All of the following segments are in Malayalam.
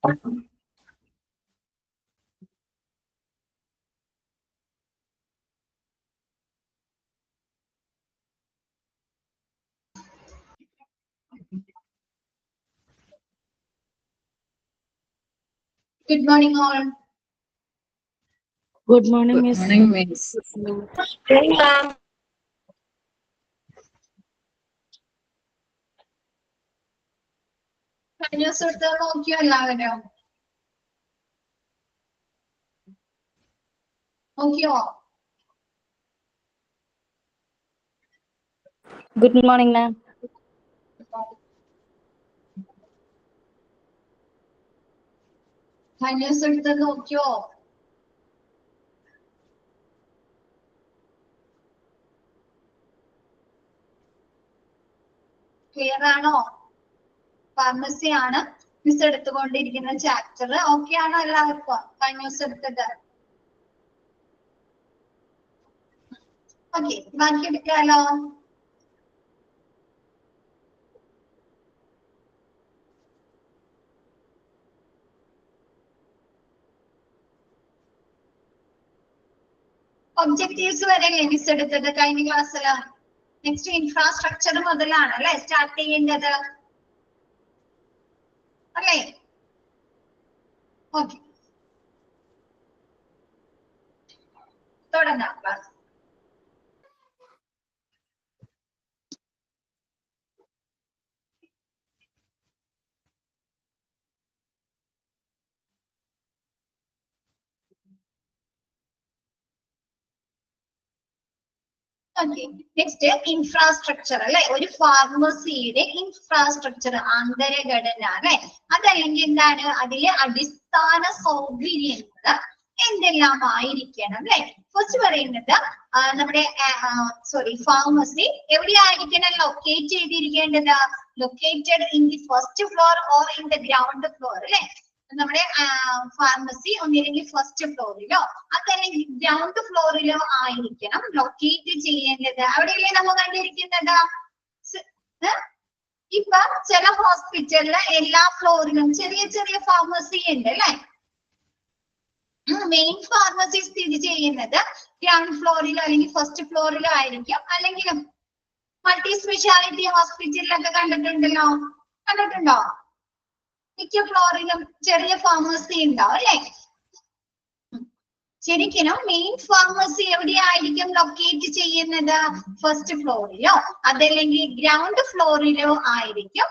Good morning, all. Good morning, Good Miss. morning, Miss. Hey, ma'am. കഴിഞ്ഞ ദിവസം എടുത്തത് നോക്കിയോ എല്ലാവരും? നോക്കിയോ? Good morning, ma'am. കഴിഞ്ഞ ദിവസം എടുത്തത് നോക്കിയോ? ക്ലിയർ ആണോ? ഫാർമസി ആണ് മിസ് എടുത്തുകൊണ്ടിരിക്കുന്ന ചാപ്റ്റർ. ഓക്കെ ആണോ എല്ലാവർക്കും? കഴിഞ്ഞ ദിവസം എടുത്തത് ഓക്കെ, ബാക്കി എടുക്കാലോ. ഒബ്ജക്റ്റീവ്സ് വരെയല്ലേ മിസ് എടുത്തത് കഴിഞ്ഞ ക്ലാസ്സിൽ? നെക്സ്റ്റ് ഇൻഫ്രാസ്ട്രക്ചർ മുതലാണ് അല്ലെ സ്റ്റാർട്ട് ചെയ്യേണ്ടത് അല്ലേ? ഓക്കെ, തുടങ്ങാം ക്ലാസ്. ഓക്കെ, നെക്സ്റ്റ് ഇൻഫ്രാസ്ട്രക്ചർ അല്ലെ? ഒരു ഫാർമസിയുടെ ഇൻഫ്രാസ്ട്രക്ചർ, ആന്തരഘടന അല്ലെ? അതല്ലെങ്കിൽ എന്താണ്? അതിലെ അടിസ്ഥാന സൗകര്യങ്ങൾ എന്തെല്ലാം ആയിരിക്കണം അല്ലെ? ഫസ്റ്റ് പറയുന്നത് നമ്മുടെ ഫാർമസി എവിടെയായിരിക്കണം ലൊക്കേറ്റ് ചെയ്തിരിക്കേണ്ടത്? Located in the first floor or in the ground floor അല്ലെ? നമ്മുടെ ഫാർമസി ഒന്നില്ലെങ്കിൽ ഫസ്റ്റ് ഫ്ലോറിലോ അതല്ലെങ്കിൽ ഗ്രൗണ്ട് ഫ്ലോറിലോ ആയിരിക്കണം ലൊക്കേറ്റ് ചെയ്യേണ്ടത്. അവിടെയല്ലേ നമ്മൾ കണ്ടിരിക്കുന്നത്? ഇപ്പൊ ചില ഹോസ്പിറ്റലില് എല്ലാ ഫ്ലോറിലും ചെറിയ ചെറിയ ഫാർമസി ഉണ്ട് അല്ലെ? മെയിൻ ഫാർമസി സ്ഥിതി ചെയ്യുന്നത് ഗ്രൗണ്ട് ഫ്ലോറിലോ അല്ലെങ്കിൽ ഫസ്റ്റ് ഫ്ലോറിലോ ആയിരിക്കും. അല്ലെങ്കിൽ മൾട്ടി സ്പെഷ്യാലിറ്റി ഹോസ്പിറ്റലിലൊക്കെ കണ്ടിട്ടുണ്ടല്ലോ, കണ്ടിട്ടുണ്ടോ? മിക്ക ഫ്ലോറിലും ചെറിയ ഫാർമസി ഉണ്ടാവും അല്ലെ? ശരിക്കും മെയിൻ ഫാർമസി എവിടെയായിരിക്കും ലൊക്കേറ്റ് ചെയ്യുന്നത്? ഫസ്റ്റ് ഫ്ലോറിലോ അതല്ലെങ്കിൽ ഗ്രൗണ്ട് ഫ്ലോറിലോ ആയിരിക്കും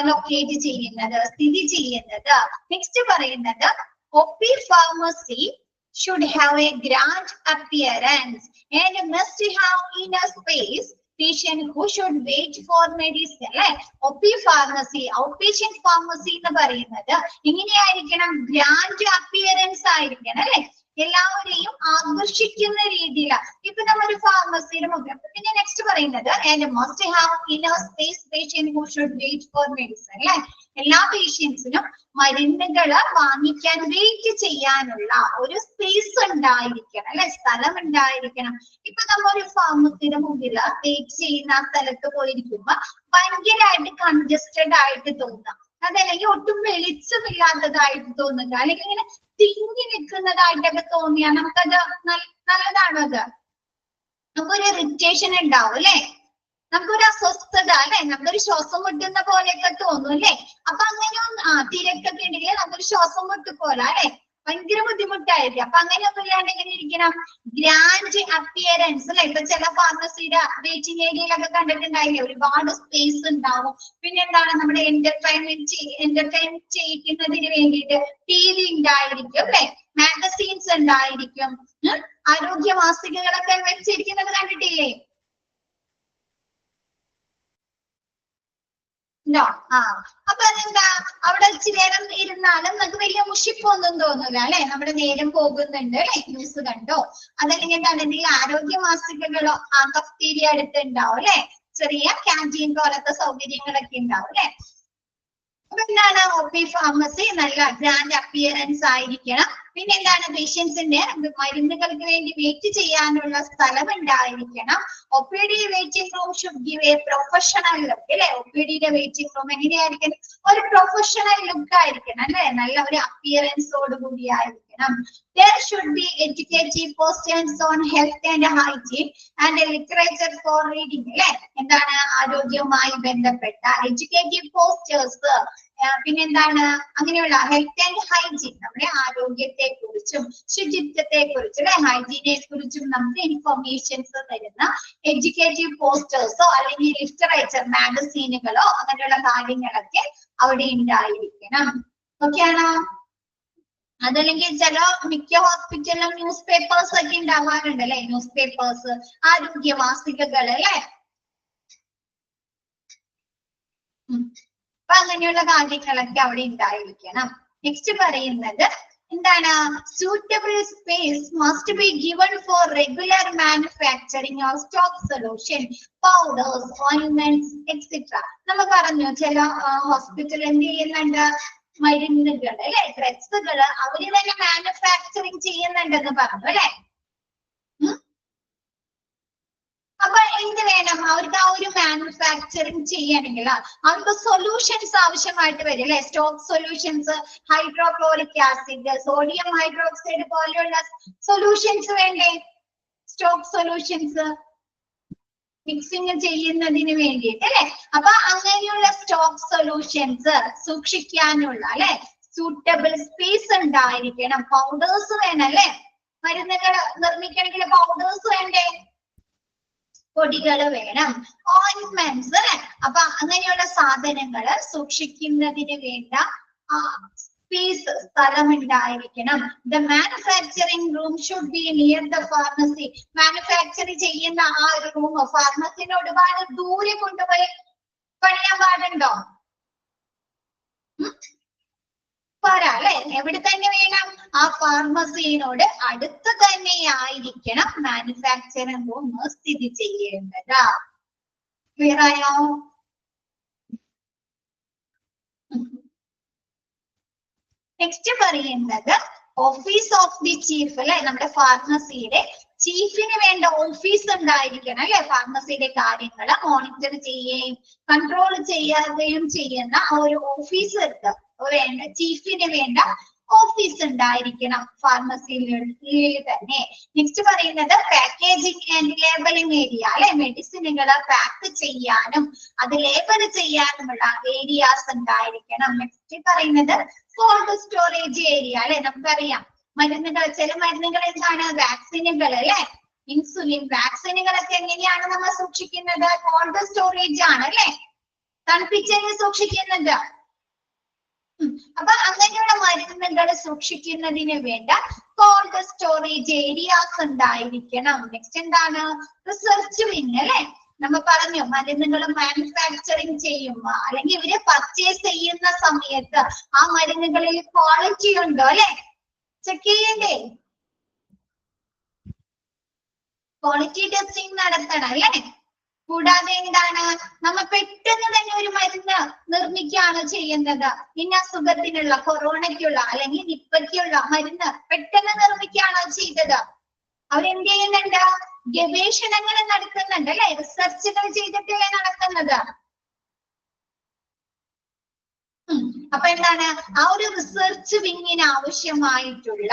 ലൊക്കേറ്റ് ചെയ്യുന്നത്, സ്ഥിതി ചെയ്യുന്നത്. നെക്സ്റ്റ് പറയുന്നത് OP pharmacy should have a grand appearance and must have inner space patient who should wait for medicine അല്ലെ? OP pharmacy, outpatient pharmacy എന്ന് പറയുന്നത് എങ്ങനെയായിരിക്കണം? ഗ്രാൻഡ് അപ്പിയറൻസ് ആയിരിക്കണം അല്ലെ? എല്ലാവരെയും ആകർഷിക്കുന്ന രീതിയിലാണ്. ഇപ്പൊ നമ്മളൊരു ഫാർമസിയുടെ മുമ്പിൽ. പിന്നെ നെക്സ്റ്റ് പറയുന്നത് and must have inner space patient who should wait for medicine അല്ലെ? എല്ലാ പേഷ്യൻസിനും മരുന്നുകൾ വാങ്ങിക്കാൻ വെയിറ്റ് ചെയ്യാനുള്ള ഒരു സ്പേസ് ഉണ്ടായിരിക്കണം അല്ലെ? സ്ഥലം ഉണ്ടായിരിക്കണം. ഇപ്പൊ നമ്മളൊരു ഫാർമസിയുടെ മുമ്പിൽ വെയിറ്റ് ചെയ്യുന്ന ആ സ്ഥലത്ത് പോയിരിക്കുമ്പോ ഭയങ്കരമായിട്ട് കൺജസ്റ്റഡ് ആയിട്ട് തോന്നുക, അതല്ലെങ്കിൽ ഒട്ടും വെളിച്ചമില്ലാത്തതായിട്ട് തോന്നുക, അല്ലെങ്കിൽ ഇങ്ങനെ തിങ്ങി നിൽക്കുന്നതായിട്ടൊക്കെ തോന്നിയാൽ നമുക്കത് നല്ലതാണോ? അത് നമുക്കൊരു ഇറിറ്റേഷൻ ഉണ്ടാവും അല്ലെ? നമുക്കൊരു അസ്വസ്ഥത അല്ലെ? നമുക്കൊരു ശ്വാസം മുട്ടുന്ന പോലെയൊക്കെ തോന്നും അല്ലെ? അപ്പൊ അങ്ങനെ തിരക്കൊക്കെ ഉണ്ടെങ്കിൽ നമുക്കൊരു ശ്വാസം മുട്ട് പോലെ അല്ലെ? ഭയങ്കര ബുദ്ധിമുട്ടായിരിക്കും. അപ്പൊ അങ്ങനെയൊന്നും ഇല്ലാണ്ട് എങ്ങനെ ഇരിക്കണം? ഗ്രാൻഡ് അപ്പിയറൻസ് അല്ലെ? ഇപ്പൊ ചില ഫാർമസിയുടെ വെയിറ്റിംഗ് ഏരിയയിലൊക്കെ കണ്ടിട്ടുണ്ടായില്ലേ? ഒരുപാട് സ്പേസ് ഉണ്ടാവും. പിന്നെ എന്താണ്? നമ്മുടെ എന്റർടൈൻ ചെയ്യിക്കുന്നതിന് വേണ്ടിയിട്ട് TV ഉണ്ടായിരിക്കും അല്ലെ? മാഗസീൻസ് ഉണ്ടായിരിക്കും. ആരോഗ്യ മാസികകളൊക്കെ വെച്ചിരിക്കുന്നത് കണ്ടിട്ടില്ലേ? അപ്പൊ അതെന്താ? അവിടെ ഇച്ചിരി നേരം ഇരുന്നാലും നമുക്ക് വലിയ മുഷിപ്പൊന്നും തോന്നില്ല അല്ലെ? നമ്മുടെ നേരം പോകുന്നുണ്ട് അല്ലെ? ന്യൂസ് കണ്ടോ? അതല്ലെങ്കിൽ എന്താണ്? എന്തെങ്കിലും ആരോഗ്യ മാസികകളോ കഫ്റ്റീരിയ അടുത്തുണ്ടാവും അല്ലെ? ചെറിയ ക്യാൻറ്റീൻ പോലത്തെ സൗകര്യങ്ങളൊക്കെ ഉണ്ടാവും അല്ലെ? അപ്പൊ എന്താണ്? OP ഫാർമസി നല്ല ഗ്രാൻഡ് അപ്പിയറൻസ് ആയിരിക്കണം. പിന്നെ എന്താണ് പേഷ്യൻസിന്റെ മരുന്നുകൾക്ക് വേണ്ടി വെയിറ്റ് ചെയ്യാനുള്ള സ്ഥലം ഉണ്ടായിരിക്കണം. OPD waiting room should give A professional look അല്ലെ. OPDയുടെ വെയിറ്റിംഗ് റൂം എങ്ങനെയായിരിക്കണം? ഒരു പ്രൊഫഷണൽ ലുക്ക് ആയിരിക്കണം അല്ലെ, നല്ല ഒരു അപ്പിയറൻസോട് കൂടി ആയിരിക്കണം. There should be educative posters on health and hygiene and literature for reading അല്ലെ. എന്താണ്? ആരോഗ്യവുമായി ബന്ധപ്പെട്ട എഡ്യൂക്കേറ്റീവ് പോസ്റ്റേഴ്സ്, പിന്നെന്താണ് അങ്ങനെയുള്ള ഹെൽത്ത് ആൻഡ് ഹൈജീൻ, നമ്മുടെ ആരോഗ്യത്തെ കുറിച്ചും ശുചിത്വത്തെ കുറിച്ചും അല്ലെ, ഹൈജീനെ കുറിച്ചും നമുക്ക് ഇൻഫർമേഷൻസ് തരുന്ന എഡ്യൂക്കേറ്റീവ് പോസ്റ്റേഴ്സോ അല്ലെങ്കിൽ ലിറ്ററേച്ചർ മാഗസീനുകളോ അങ്ങനെയുള്ള കാര്യങ്ങളൊക്കെ അവിടെ ഉണ്ടായിരിക്കണം. ഓക്കെയാണോ? അതല്ലെങ്കിൽ ചില മിക്ക ഹോസ്പിറ്റലിലും ന്യൂസ് പേപ്പേഴ്സ് ഒക്കെ ഉണ്ടാവാറുണ്ട് അല്ലെ, ന്യൂസ് പേപ്പേഴ്സ്, ആരോഗ്യമാസികകൾ അല്ലെ. അപ്പൊ അങ്ങനെയുള്ള കാര്യങ്ങളൊക്കെ അവിടെ ഉണ്ടായിരിക്കണം. നെക്സ്റ്റ് പറയുന്നത് എന്താണ്? suitable space must be given for regular manufacturing of stock solution, powders, ointments, etc. നമ്മൾ പറഞ്ഞു ചില ഹോസ്പിറ്റൽ എന്ത് ചെയ്യുന്നുണ്ട്? മരുന്നുകൾ അല്ലെ, ഡ്രഗ്സുകൾ അവര് തന്നെ മാനുഫാക്ചറിങ് ചെയ്യുന്നുണ്ടെന്ന് പറഞ്ഞു അല്ലെ. അപ്പൊ എന്ത് വേണം അവർക്ക്? ആ ഒരു മാനുഫാക്ചറിങ് ചെയ്യണമെങ്കിൽ അവർക്ക് സൊല്യൂഷൻസ് ആവശ്യമായിട്ട് വരും അല്ലെ. Stock solutions, hydrochloric acid, sodium hydroxide പോലെയുള്ള സൊല്യൂഷൻസ് വേണ്ടേ? സ്റ്റോക്ക് സൊല്യൂഷൻസ് മിക്സിങ് ചെയ്യുന്നതിന് വേണ്ടിയിട്ട് അല്ലെ. അപ്പൊ അങ്ങനെയുള്ള സ്റ്റോക്ക് സൊല്യൂഷൻസ് സൂക്ഷിക്കാനുള്ള അല്ലെ സൂട്ടബിൾ സ്പേസ് ഉണ്ടായിരിക്കണം. പൗഡേഴ്സ് വേണം അല്ലെ, മരുന്നുകൾ നിർമ്മിക്കണമെങ്കിൽ പൗഡേഴ്സ് വേണ്ടേ? പൊടികൾ വേണം. ഓയിന്റ്മെന്റ്സ് അല്ലെ. അപ്പൊ അങ്ങനെയുള്ള സാധനങ്ങള് സൂക്ഷിക്കുന്നതിന് വേണ്ട സ്പേസ്, സ്ഥലം ഉണ്ടായിരിക്കണം. The manufacturing room should be near the pharmacy. Manufacture ചെയ്യുന്ന ആ ഒരു റൂം ഫാർമസിന് ഒരുപാട് ദൂരെ കൊണ്ടുപോയി പണിയാൻ പാടുണ്ടോ? പോരാ അല്ലെ. എവിടെ തന്നെ വേണം? ആ ഫാർമസിനോട് അടുത്ത് തന്നെ ആയിരിക്കണം മാനുഫാക്ചറിംഗ് റൂം സ്ഥിതി ചെയ്യേണ്ടത്. ക്ലിയർ ആയോ? നെക്സ്റ്റ് പറയുന്നത് ഓഫീസ് ഓഫ് ദി ചീഫ് അല്ലെ. നമ്മുടെ ഫാർമസിയുടെ ചീഫിന് വേണ്ട ഓഫീസ് ഉണ്ടായിരിക്കണം അല്ലെ. ഫാർമസിയുടെ കാര്യങ്ങൾ മോണിറ്റർ ചെയ്യുകയും കൺട്രോൾ ചെയ്യുകയും ചെയ്യുന്ന ഒരു ഓഫീസർക്ക് വേണ്ട, ചീഫിന് വേണ്ട ഓഫീസ് ഉണ്ടായിരിക്കണം ഫാർമസിയിൽ തന്നെ. നെക്സ്റ്റ് പറയുന്നത് പാക്കേജിംഗ് ആൻഡ് ലേബലിംഗ് ഏരിയ അല്ലെ. മെഡിസിനുകൾ പാക്ക് ചെയ്യാനും അത് ലേബൽ ചെയ്യാനുമുള്ള ഏരിയാസ് ഉണ്ടായിരിക്കണം. നെക്സ്റ്റ് പറയുന്നത് കോൾഡ് സ്റ്റോറേജ് ഏരിയ അല്ലെ. നമുക്കറിയാം മരുന്നുകൾ, ചില മരുന്നുകൾ എന്താണ്? വാക്സിനുകൾ അല്ലെ, ഇൻസുലിൻ വാക്സിനുകളൊക്കെ എങ്ങനെയാണ് നമ്മൾ സൂക്ഷിക്കുന്നത്? കോൾഡ് സ്റ്റോറേജ് ആണ് അല്ലെ, തണുപ്പിച്ചാണ് സൂക്ഷിക്കുന്നത്. അപ്പൊ അങ്ങനെയുള്ള മരുന്നുകൾ സൂക്ഷിക്കുന്നതിന് വേണ്ട കോൾഡ് സ്റ്റോറേജ് ഏരിയാസ് ഉണ്ടായിരിക്കണം. നെക്സ്റ്റ് എന്താണ്? റിസർച്ച് വിങ് അല്ലെ. നമ്മൾ പറഞ്ഞു മരുന്നുകൾ മാനുഫാക്ചറിങ് ചെയ്യുമ്പോ അല്ലെങ്കിൽ ഇവര് പർച്ചേസ് ചെയ്യുന്ന സമയത്ത് ആ മരുന്നുകളിൽ ക്വാളിറ്റി ഉണ്ടോ അല്ലെ, ചെക്ക് ചെയ്യണ്ടേ? ക്വാളിറ്റി ടെസ്റ്റിംഗ് നടത്തണം അല്ലെ. കൂടാതെ എന്താണ്? നമ്മൾ പെട്ടെന്ന് തന്നെ ഒരു മരുന്ന് നിർമ്മിക്കുകയാണ് ചെയ്യുന്നത്. ഇന്ന അസുഖത്തിനുള്ള, കൊറോണയ്ക്കുള്ള അല്ലെങ്കിൽ നിപ്പയ്ക്കുള്ള മരുന്ന് പെട്ടെന്ന് നിർമ്മിക്കുകയാണോ ചെയ്തത്? അവരെന്ത് ചെയ്യുന്നുണ്ട്? ഗവേഷണങ്ങൾ നടത്തുന്നുണ്ട് അല്ലെ, റിസർച്ചുകൾ ചെയ്തിട്ടല്ലേ നടത്തുന്നത്. അപ്പൊ എന്താണ്? ആ ഒരു റിസർച്ച് വിങ്ങിന് ആവശ്യമായിട്ടുള്ള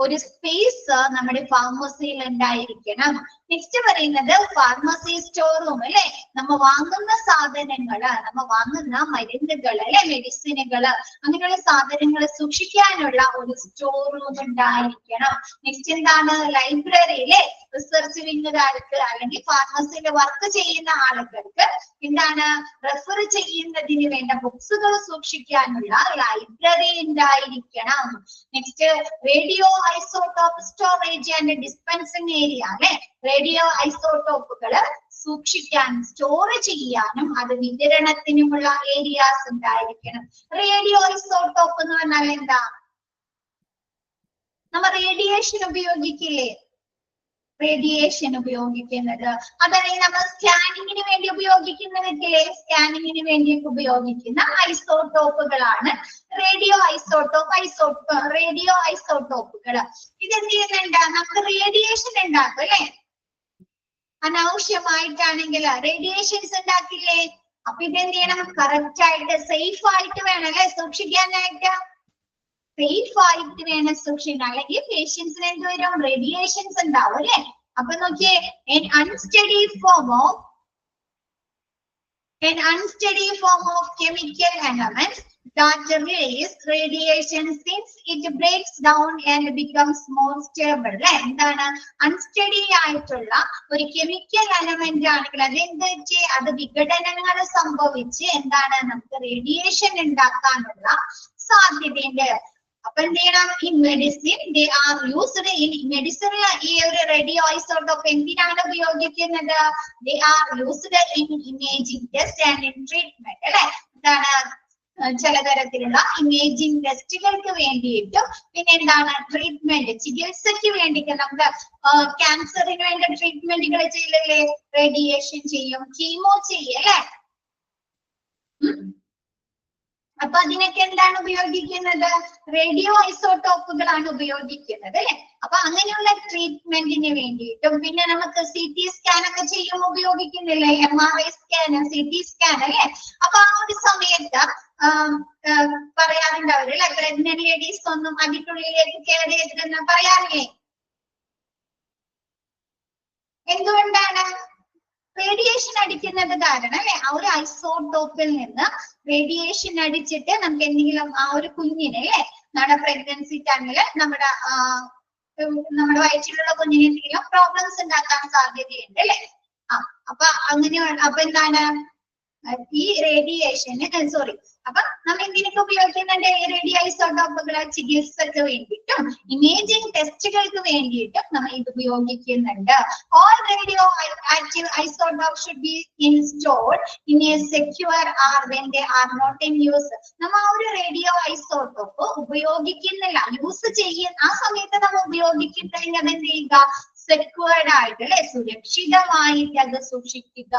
ഒരു സ്പേസ് നമ്മുടെ ഫാർമസിയിൽ ഉണ്ടായിരിക്കണം. നെക്സ്റ്റ് പറയുന്നത് ഫാർമസി സ്റ്റോർ റൂം അല്ലെ. നമ്മ വാങ്ങുന്ന സാധനങ്ങള്, നമ്മ വാങ്ങുന്ന മരുന്നുകള് അല്ലെ, മെഡിസിനുകള് അങ്ങനെയുള്ള സാധനങ്ങൾ സൂക്ഷിക്കാനുള്ള ഒരു സ്റ്റോർ റൂം ഉണ്ടായിരിക്കണം. നെക്സ്റ്റ് എന്താണ്? ലൈബ്രറിയിലെ റിസർച്ച് വിങ്ങുകാർക്ക് അല്ലെങ്കിൽ ഫാർമസിയിൽ വർക്ക് ചെയ്യുന്ന ആളുകൾക്ക് എന്താണ്? റെഫർ ചെയ്യുന്നതിന് വേണ്ട ബുക്സുകൾ സൂക്ഷിക്കാനുള്ള ലൈബ്രറി ഉണ്ടായിരിക്കണം. Next radio isotope storage and dispensing area അല്ലെ. റേഡിയോ ഐസോടോപ്പുകള് സൂക്ഷിക്കാൻ, സ്റ്റോർ ചെയ്യാനും അത് വിതരണത്തിനുമുള്ള ഏരിയാസ് ഉണ്ടായിരിക്കണം. റേഡിയോ ഐസോടോപ്പ് എന്ന് പറഞ്ഞാൽ എന്താ? നമ്മ റേഡിയേഷൻ ഉപയോഗിക്കില്ലേ? റേഡിയേഷൻ ഉപയോഗിക്കുന്നത്. അതല്ലെങ്കിൽ നമ്മൾ സ്കാനിങ്ങിന് വേണ്ടി ഉപയോഗിക്കുന്നതൊക്കെ സ്കാനിങ്ങിന് വേണ്ടി ഉപയോഗിക്കുന്ന ഐസോട്ടോപ്പുകളാണ് റേഡിയോ ഐസോട്ടോപ്പുകൾ. ഇതെന്ത് ചെയ്യുന്നുണ്ട്? നമുക്ക് റേഡിയേഷൻ ഉണ്ടാക്കും അല്ലെ? അനാവശ്യമായിട്ടാണെങ്കിൽ റേഡിയേഷൻസ് ഉണ്ടാക്കില്ലേ? അപ്പൊ ഇതെന്ത് ചെയ്യണം? കറക്റ്റ് ആയിട്ട് സേഫ് ആയിട്ട് വേണം അല്ലെ സൂക്ഷിക്കാനായിട്ട്. സേഫ് ആയിട്ട് വേണം സൂക്ഷിക്കാൻ, അല്ലെങ്കിൽ പേഷ്യൻസിന് എന്ത് വരും? റേഡിയേഷൻസ് ഉണ്ടാവും അല്ലെ? അപ്പൊ നോക്കിയേ, an unsteady form of chemical elements that release radiation since it breaks down and becomes more stable. എന്താണ്? അൺസ്റ്റഡി ആയിട്ടുള്ള ഒരു കെമിക്കൽ എലമെന്റ് ആണെങ്കിൽ അത് വിഘടനങ്ങൾ സംഭവിച്ച് എന്താണ്? നമുക്ക് റേഡിയേഷൻ ഉണ്ടാക്കാനുള്ള സാധ്യതയുണ്ട്. അപ്പൊ എന്ത് ചെയ്യണം? ഈ medicine they are used in മെഡിസിനിൽ ഈ ഒരു റേഡിയോ ഐസോട്ടോപ്പ് എന്തിനാണ് ഉപയോഗിക്കുന്നത്? They are used in imaging test and in treatment അല്ലെ? എന്താണ്? ചിലതരത്തിലുള്ള ഇമേജിംഗ് ടെസ്റ്റുകൾക്ക് വേണ്ടിയിട്ടും പിന്നെ എന്താണ്? ട്രീറ്റ്മെന്റ്, ചികിത്സയ്ക്ക് വേണ്ടിയിട്ട് നമുക്ക് ക്യാൻസറിന് വേണ്ട ട്രീറ്റ്മെന്റുകൾ ചെയ്യില്ലേ? റേഡിയേഷൻ ചെയ്യും, കീമോ ചെയ്യും അല്ലെ? അപ്പൊ അതിനൊക്കെ എന്താണ് ഉപയോഗിക്കുന്നത്? റേഡിയോ ഐസോട്ടോപ്പുകളാണ് ഉപയോഗിക്കുന്നത് അല്ലെ? അപ്പൊ അങ്ങനെയുള്ള ട്രീറ്റ്മെന്റിന് വേണ്ടിയിട്ടും പിന്നെ നമുക്ക് CT സ്കാൻ ഒക്കെ ചെയ്യുമ്പോൾ ഉപയോഗിക്കുന്നില്ലേ? MRI സ്കാൻ, CT സ്കാൻ അല്ലെ? അപ്പൊ ആ ഒരു സമയത്ത് പറയാറുണ്ടാവില്ല അല്ലെ? പ്രഗ്നന്റ് ലേഡീസ് ഒന്നും അതിനുള്ളിലേക്ക് കയറിയതെന്ന് പറയാറില്ലേ? എന്തുകൊണ്ടാണ്? റേഡിയേഷൻ അടിക്കുന്നത് കാരണം അല്ലെ? ആ ഒരു ഐസോട്ടോപ്പിൽ നിന്ന് റേഡിയേഷൻ അടിച്ചിട്ട് നമുക്ക് എന്തെങ്കിലും ആ ഒരു കുഞ്ഞിനെ അല്ലെ, നമ്മുടെ പ്രഗ്നൻസി ടൈമില് നമ്മുടെ വയറ്റിലുള്ള കുഞ്ഞിന് എന്തെങ്കിലും പ്രോബ്ലംസ് ഉണ്ടാക്കാൻ സാധ്യതയുണ്ട് അല്ലെ? അപ്പൊ അങ്ങനെ അപ്പൊ എന്താണ് ഈ റേഡിയേഷന് അപ്പൊ നമ്മൾ എന്തിനൊക്കെ ഉപയോഗിക്കുന്നുണ്ട്? ഈ റേഡിയോ ഐസോട്ടോപ്പുകളെ ചികിത്സക്ക് വേണ്ടിയിട്ടും ഇമേജിംഗ് ടെസ്റ്റുകൾക്ക് വേണ്ടിയിട്ടും നമ്മൾ ഇത് ഉപയോഗിക്കുന്നുണ്ട്. All radio active isotopes should be installed in a secure or when they are not in use. നമ്മൾ ആ ഒരു റേഡിയോ ഐസോട്ടോപ്പ് ഉപയോഗിക്കുന്നില്ല, യൂസ് ചെയ്യുന്ന ആ സമയത്ത് നമ്മൾ ഉപയോഗിക്കുന്നെങ്കിൽ അത് എന്ത് ചെയ്യുക? സെക്യൂർഡ് ആയിട്ട് അല്ലെ, സുരക്ഷിതമായിട്ട് അത് സൂക്ഷിക്കുക.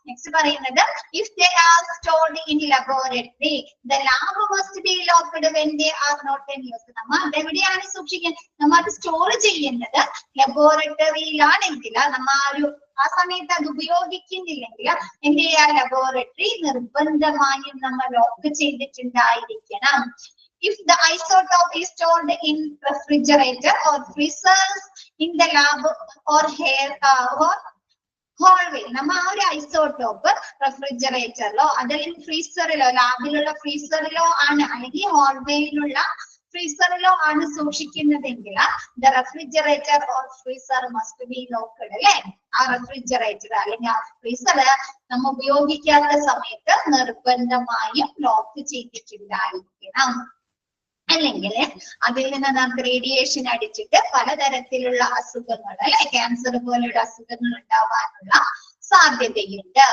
നെക്സ്റ്റ് പറയുന്നത് if they are stored in laboratory the lab must be locked when they are not in use. നമ്മൾ എവിടെയാണ് സൂക്ഷിക്കുന്നത്? നമ്മൾ അത് സ്റ്റോർ ചെയ്യുന്നത് ലബോറട്ടറിയിലാണെങ്കിൽ നമ്മൾ ആ സമയത്ത് അത് ഉപയോഗിക്കുന്നില്ലെങ്കിൽ എന്ത് ചെയ്യാ? ലബോറട്ടറി നിർബന്ധമായും നമ്മൾ lock ചെയ്തിട്ടുണ്ടായിരിക്കണം. If the isotope is stored in refrigerator or freezers in the lab or hallway, നമ്മൾ ആ ഒരു ഐസോട്ടോപ്പ് റെഫ്രിജറേറ്ററിലോ അല്ലെങ്കിൽ ഫ്രീസറിലോ, ലാബിലുള്ള ഫ്രീസറിലോ ആണ് അല്ലെങ്കിൽ ഹോൾവേയിലുള്ള ഫ്രീസറിലോ ആണ് സൂക്ഷിക്കുന്നതെങ്കിൽ the refrigerator or freezer must be locked അല്ലെ? ആ റെഫ്രിജറേറ്റർ അല്ലെങ്കിൽ ആ ഫ്രീസർ നമ്മൾ ഉപയോഗിക്കാത്ത സമയത്ത് നിർബന്ധമായും ലോക്ക് ചെയ്തിട്ടുണ്ടായിരിക്കണം. അല്ലെങ്കിൽ അതിൽ നിന്ന് നമുക്ക് റേഡിയേഷൻ അടിച്ചിട്ട് പലതരത്തിലുള്ള അസുഖങ്ങൾ അല്ലെ, ക്യാൻസർ പോലെയുള്ള അസുഖങ്ങൾ ഉണ്ടാവാനുള്ള സാധ്യതയുണ്ട്.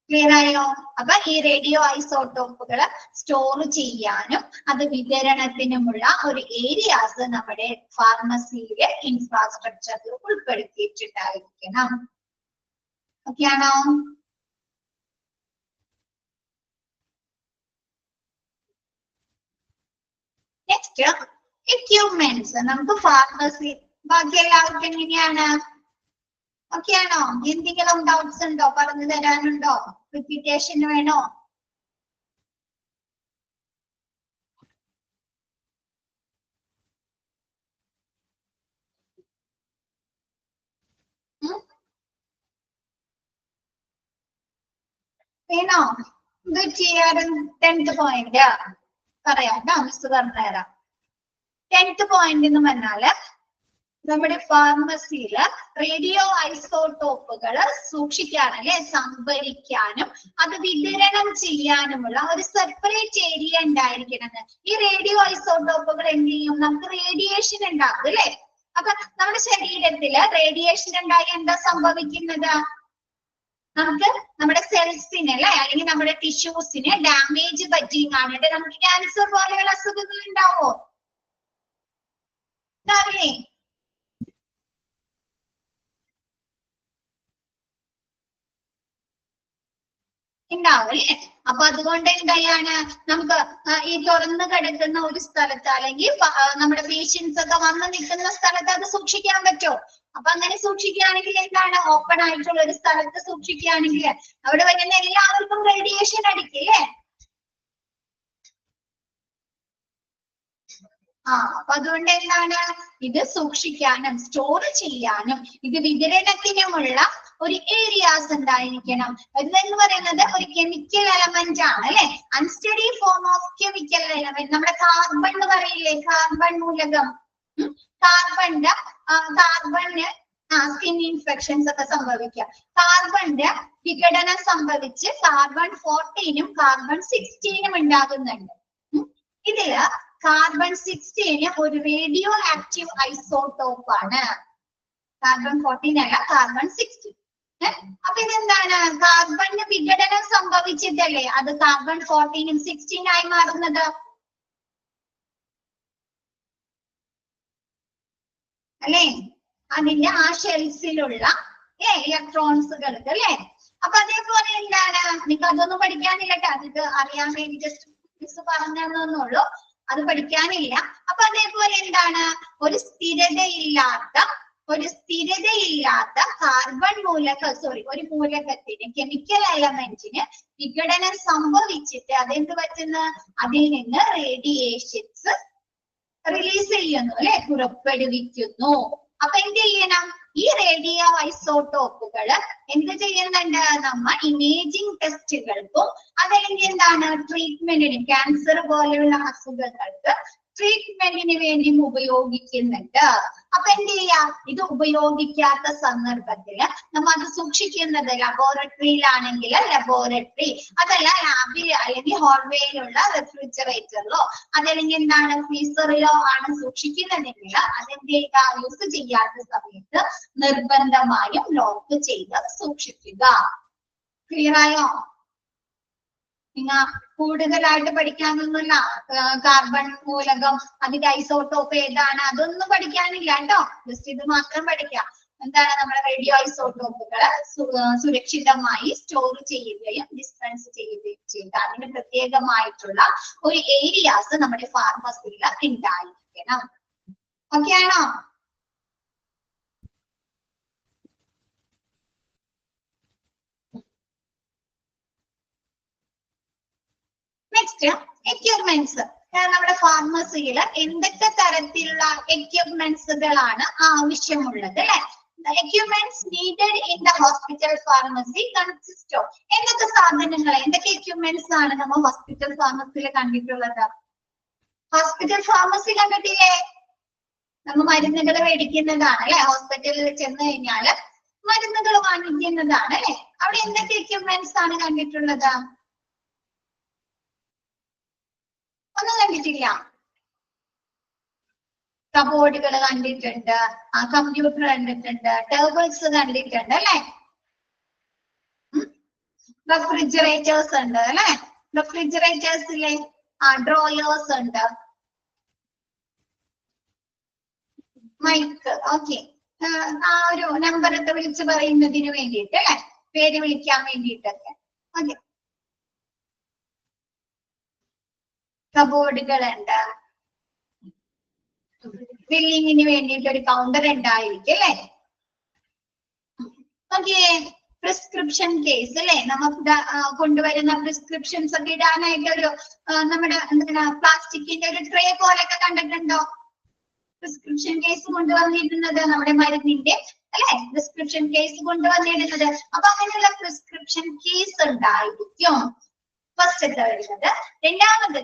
ക്ലിയർ ആയോ? അപ്പൊ ഈ റേഡിയോ ഐസോട്ടോപ്പുകൾ സ്റ്റോർ ചെയ്യാനും അത് വിതരണത്തിനുമുള്ള ഒരു ഏരിയാസ് നമ്മുടെ ഫാർമസിയിലെ ഇൻഫ്രാസ്ട്രക്ചറിൽ ഉൾപ്പെടുത്തിയിട്ടുണ്ടായിരിക്കണം. ഓക്കെ ആണോ? Next equipments. നമുക്ക് ഫാർമസി ബാക്കി എല്ലാവർക്കും എങ്ങനെയാണ്? ഓക്കെ ആണോ? എന്തെങ്കിലും ഡൗട്ട്സ് ഉണ്ടോ? പറഞ്ഞു തരാനുണ്ടോ? റിപ്പീറ്റേഷൻ വേണോ? വേണോ? ഇത് ചെയ്യാറ് 10th പോയിന്റ് പറയാം കേട്ടോ, മിസ് പറഞ്ഞുതരാം. 10th പോയിന്റ് എന്ന് പറഞ്ഞാല് നമ്മുടെ ഫാർമസിയില് റേഡിയോ ഐസോട്ടോപ്പുകൾ സൂക്ഷിക്കാനും അല്ലെ സംഭരിക്കാനും അത് വിതരണം ചെയ്യാനുമുള്ള ഒരു സെപ്പറേറ്റ് ഏരിയ ഉണ്ടായിരിക്കണം. ഈ റേഡിയോ ഐസോട്ടോപ്പുകൾ എന്ത് ചെയ്യും? നമുക്ക് റേഡിയേഷൻ ഉണ്ടാക്കും അല്ലെ? അപ്പൊ നമ്മുടെ ശരീരത്തില് റേഡിയേഷൻ ഉണ്ടായി എന്താ സംഭവിക്കുന്നത്? നമുക്ക് നമ്മുടെ സെൽസിന് അല്ലെ അല്ലെങ്കിൽ നമ്മുടെ ടിഷ്യൂസിന് ഡാമേജ് പറ്റി കാണിട്ട് നമുക്ക് ക്യാൻസർ പോലെയുള്ള അസുഖങ്ങൾ ഉണ്ടാവോ? ഉണ്ടാവില്ലേ? ഉണ്ടാവും അല്ലേ? അപ്പൊ അതുകൊണ്ട് എന്താണ് നമുക്ക് ഈ തുറന്നു കിടക്കുന്ന ഒരു സ്ഥലത്ത് അല്ലെങ്കിൽ നമ്മുടെ പേഷ്യൻസ് ഒക്കെ വന്ന് നിൽക്കുന്ന സ്ഥലത്ത് അത് സൂക്ഷിക്കാൻ പറ്റുമോ? അപ്പൊ അങ്ങനെ സൂക്ഷിക്കുകയാണെങ്കിൽ എന്താണ്, ഓപ്പൺ ആയിട്ടുള്ള ഒരു സ്ഥലത്ത് സൂക്ഷിക്കുകയാണെങ്കിൽ അവിടെ വരുന്ന എല്ലാവർക്കും റേഡിയേഷൻ അടിക്കില്ലേ? അപ്പൊ അതുകൊണ്ട് എന്താണ്, ഇത് സൂക്ഷിക്കാനും സ്റ്റോർ ചെയ്യാനും ഇത് വിതരണത്തിനുമുള്ള ഒരു ഏരിയാസ് ഉണ്ടായിരിക്കണം. എന്ന് പറയുന്നത് ഒരു കെമിക്കൽ എലമെന്റ് ആണ് അല്ലെ, unsteady form of chemical element. നമ്മുടെ കാർബൺ എന്ന് പറയില്ലേ, കാർബൺ മൂലകം, കാർബണ് സ്കിൻ ഇൻഫെക്ഷൻസ് ഒക്കെ സംഭവിക്കുക. കാർബണിന്റെ വിഘടനം സംഭവിച്ച് കാർബൺ 14ഉം കാർബൺ 16ഉം ഉണ്ടാകുന്നുണ്ട്. ഇതില് കാർബൺ 16 ഒരു റേഡിയോ ആക്റ്റീവ് ഐസോട്ടോപ്പ് ആണ്. കാർബൺ 14 അല്ല, കാർബൺ 16. അപ്പൊ ഇതെന്താണ്, കാർബണിന് വിഘടനം സംഭവിച്ചിട്ടല്ലേ അത് കാർബൺ 14ഉം 16 ആയി മാറുന്നത് അല്ലേ? അതിന്റെ ആ ഷെൽസിലുള്ള ഇലക്ട്രോൺസുകൾക്ക് അല്ലെ. അപ്പൊ അതേപോലെ എന്താണ്, നിങ്ങൾക്ക് അതൊന്നും പഠിക്കാനില്ല കേട്ടോ, അത് അറിയാൻ വേണ്ടി ജസ്റ്റ് പറഞ്ഞുള്ളൂ, അത് പഠിക്കാനില്ല. അപ്പൊ അതേപോലെ എന്താണ്, ഒരു സ്ഥിരതയില്ലാത്ത കാർബൺ ഒരു മൂലകത്തിന്, കെമിക്കൽ എലമെന്റിന് വിഘടനം സംഭവിച്ചിട്ട് അതെന്ത് പറ്റുന്ന, അതിൽ നിന്ന് റേഡിയേഷൻസ് റിലീസ് ചെയ്യുന്നു അല്ലെ, പുറപ്പെടുവിക്കുന്നു. അപ്പൊ എന്ത് ചെയ്യണം, ഈ റേഡിയോ ഐസോട്ടോപ്പുകൾ എന്ത് ചെയ്യുന്നുണ്ട്, നമ്മൾ ഇമേജിംഗ് ടെസ്റ്റുകൾക്കും അതല്ലെങ്കിൽ എന്താണ് ട്രീറ്റ്മെന്റിന്, ക്യാൻസർ പോലെയുള്ള അസുഖങ്ങൾക്ക് ട്രീറ്റ്മെന്റിന് വേണ്ടി ഉപയോഗിക്കുന്നുണ്ട്. അപ്പൊ എന്ത് ചെയ്യാം, ഇത് ഉപയോഗിക്കാത്ത സന്ദർഭത്തില് നമ്മൾ അത് സൂക്ഷിക്കുന്നത് ലബോറട്ടറിയിലാണെങ്കിൽ ലബോറട്ടറി, അതല്ല ലാബിൽ അല്ലെങ്കിൽ ഹോൾവേയിലുള്ള റെഫ്രിജറേറ്ററിലോ അതല്ലെങ്കിൽ എന്താണ് ഫ്രീസറിലോ ആണ് സൂക്ഷിക്കുന്നതെങ്കിൽ അതെന്ത് ചെയ്യുക, യൂസ് ചെയ്യാത്ത സമയത്ത് നിർബന്ധമായും ലോക്ക് ചെയ്ത് സൂക്ഷിക്കുക. ക്ലിയർ ആയോ? നിങ്ങൾ കൂടുതലായിട്ട് പഠിക്കാനൊന്നുമില്ല, കാർബൺ മൂലകം അതിന്റെ ഐസോട്ടോപ്പ് ഏതാണ് അതൊന്നും പഠിക്കാനില്ല കേട്ടോ, ജസ്റ്റ് ഇത് മാത്രം പഠിക്കാം. എന്താണ്, നമ്മുടെ റേഡിയോ ഐസോട്ടോപ്പുകൾ സുരക്ഷിതമായി സ്റ്റോർ ചെയ്യുകയും ഡിസ്പെൻസ് ചെയ്യുകയും ചെയ്യുക. അതിന് പ്രത്യേകമായിട്ടുള്ള ഒരു ഏരിയാസ് നമ്മുടെ ഫാർമസിയിൽ ഉണ്ടായിരിക്കണം. ഓക്കെ ആണോ? Next equipments. നമ്മുടെ ഫാർമസിയിൽ എന്തൊക്കെ തരത്തിലുള്ള എക്യുപ്മെന്റ്സുകളാണ് ആവശ്യമുള്ളത് അല്ലെ? Equipments needed in the hospital pharmacy consist of എന്തൊക്കെ സാധനങ്ങൾ, എന്തൊക്കെ എക്യുപ്മെന്റ്സ് ആണ് നമ്മൾ ഹോസ്പിറ്റൽ ഫാർമസിയിൽ കണ്ടിട്ടുള്ളത്? ഹോസ്പിറ്റൽ ഫാർമസി കണ്ടിട്ടില്ലേ? നമ്മൾ മരുന്നുകൾ മേടിക്കുന്നതാണ് അല്ലെ, ഹോസ്പിറ്റലിൽ ചെന്ന് കഴിഞ്ഞാല് മരുന്നുകൾ വാങ്ങിക്കുന്നതാണ് അല്ലെ. അവിടെ എന്തൊക്കെ എക്യുപ്മെന്റ്സ് ആണ് കണ്ടിട്ടുള്ളത്? ഒന്നും കണ്ടിട്ടില്ല. കബോർഡുകൾ കണ്ടിട്ടുണ്ട്, കമ്പ്യൂട്ടർ കണ്ടിട്ടുണ്ട്, ടേബിൾസ് കണ്ടിട്ടുണ്ട് അല്ലെ, റെഫ്രിജറേറ്റേഴ്സ് ഉണ്ട് അല്ലെ, റെഫ്രിജറേറ്റേഴ്സിലെ ഡ്രോയേഴ്സ് ഉണ്ട്, മൈക്ക്, ഓക്കെ, ആ ഒരു നമ്പറൊക്കെ വിളിച്ച് പറയുന്നതിന് വേണ്ടിയിട്ട് അല്ലെ, പേര് വിളിക്കാൻ വേണ്ടിയിട്ടൊക്കെ. ഓക്കെ, കബോർഡുകളുണ്ട്, ബില്ലിങ്ങിന് വേണ്ടിയിട്ട് ഒരു കൗണ്ടർ ഉണ്ടായിരിക്കും അല്ലെ. ഓക്കെ, പ്രിസ്ക്രിപ്ഷൻ കേസ് അല്ലെ, നമുക്ക് കൊണ്ടുവരുന്ന പ്രിസ്ക്രിപ്ഷൻസ് ഒക്കെ ഇടാനായിട്ട് ഒരു നമ്മുടെ എന്താണ് പ്ലാസ്റ്റിക്കിന്റെ ഒരു ട്രേ പോലൊക്കെ കണ്ടിട്ടുണ്ടോ? പ്രിസ്ക്രിപ്ഷൻ കേസ് കൊണ്ടുവന്നിരുന്നത് നമ്മുടെ മരുന്നിന്റെ അല്ലെ, പ്രിസ്ക്രിപ്ഷൻ കേസ് കൊണ്ടുവന്നിരുന്നത്. അപ്പൊ അങ്ങനെയുള്ള പ്രിസ്ക്രിപ്ഷൻ കേസ് ഉണ്ടായിരിക്കും ഫസ്റ്റ് വരുന്നത്. രണ്ടാമത്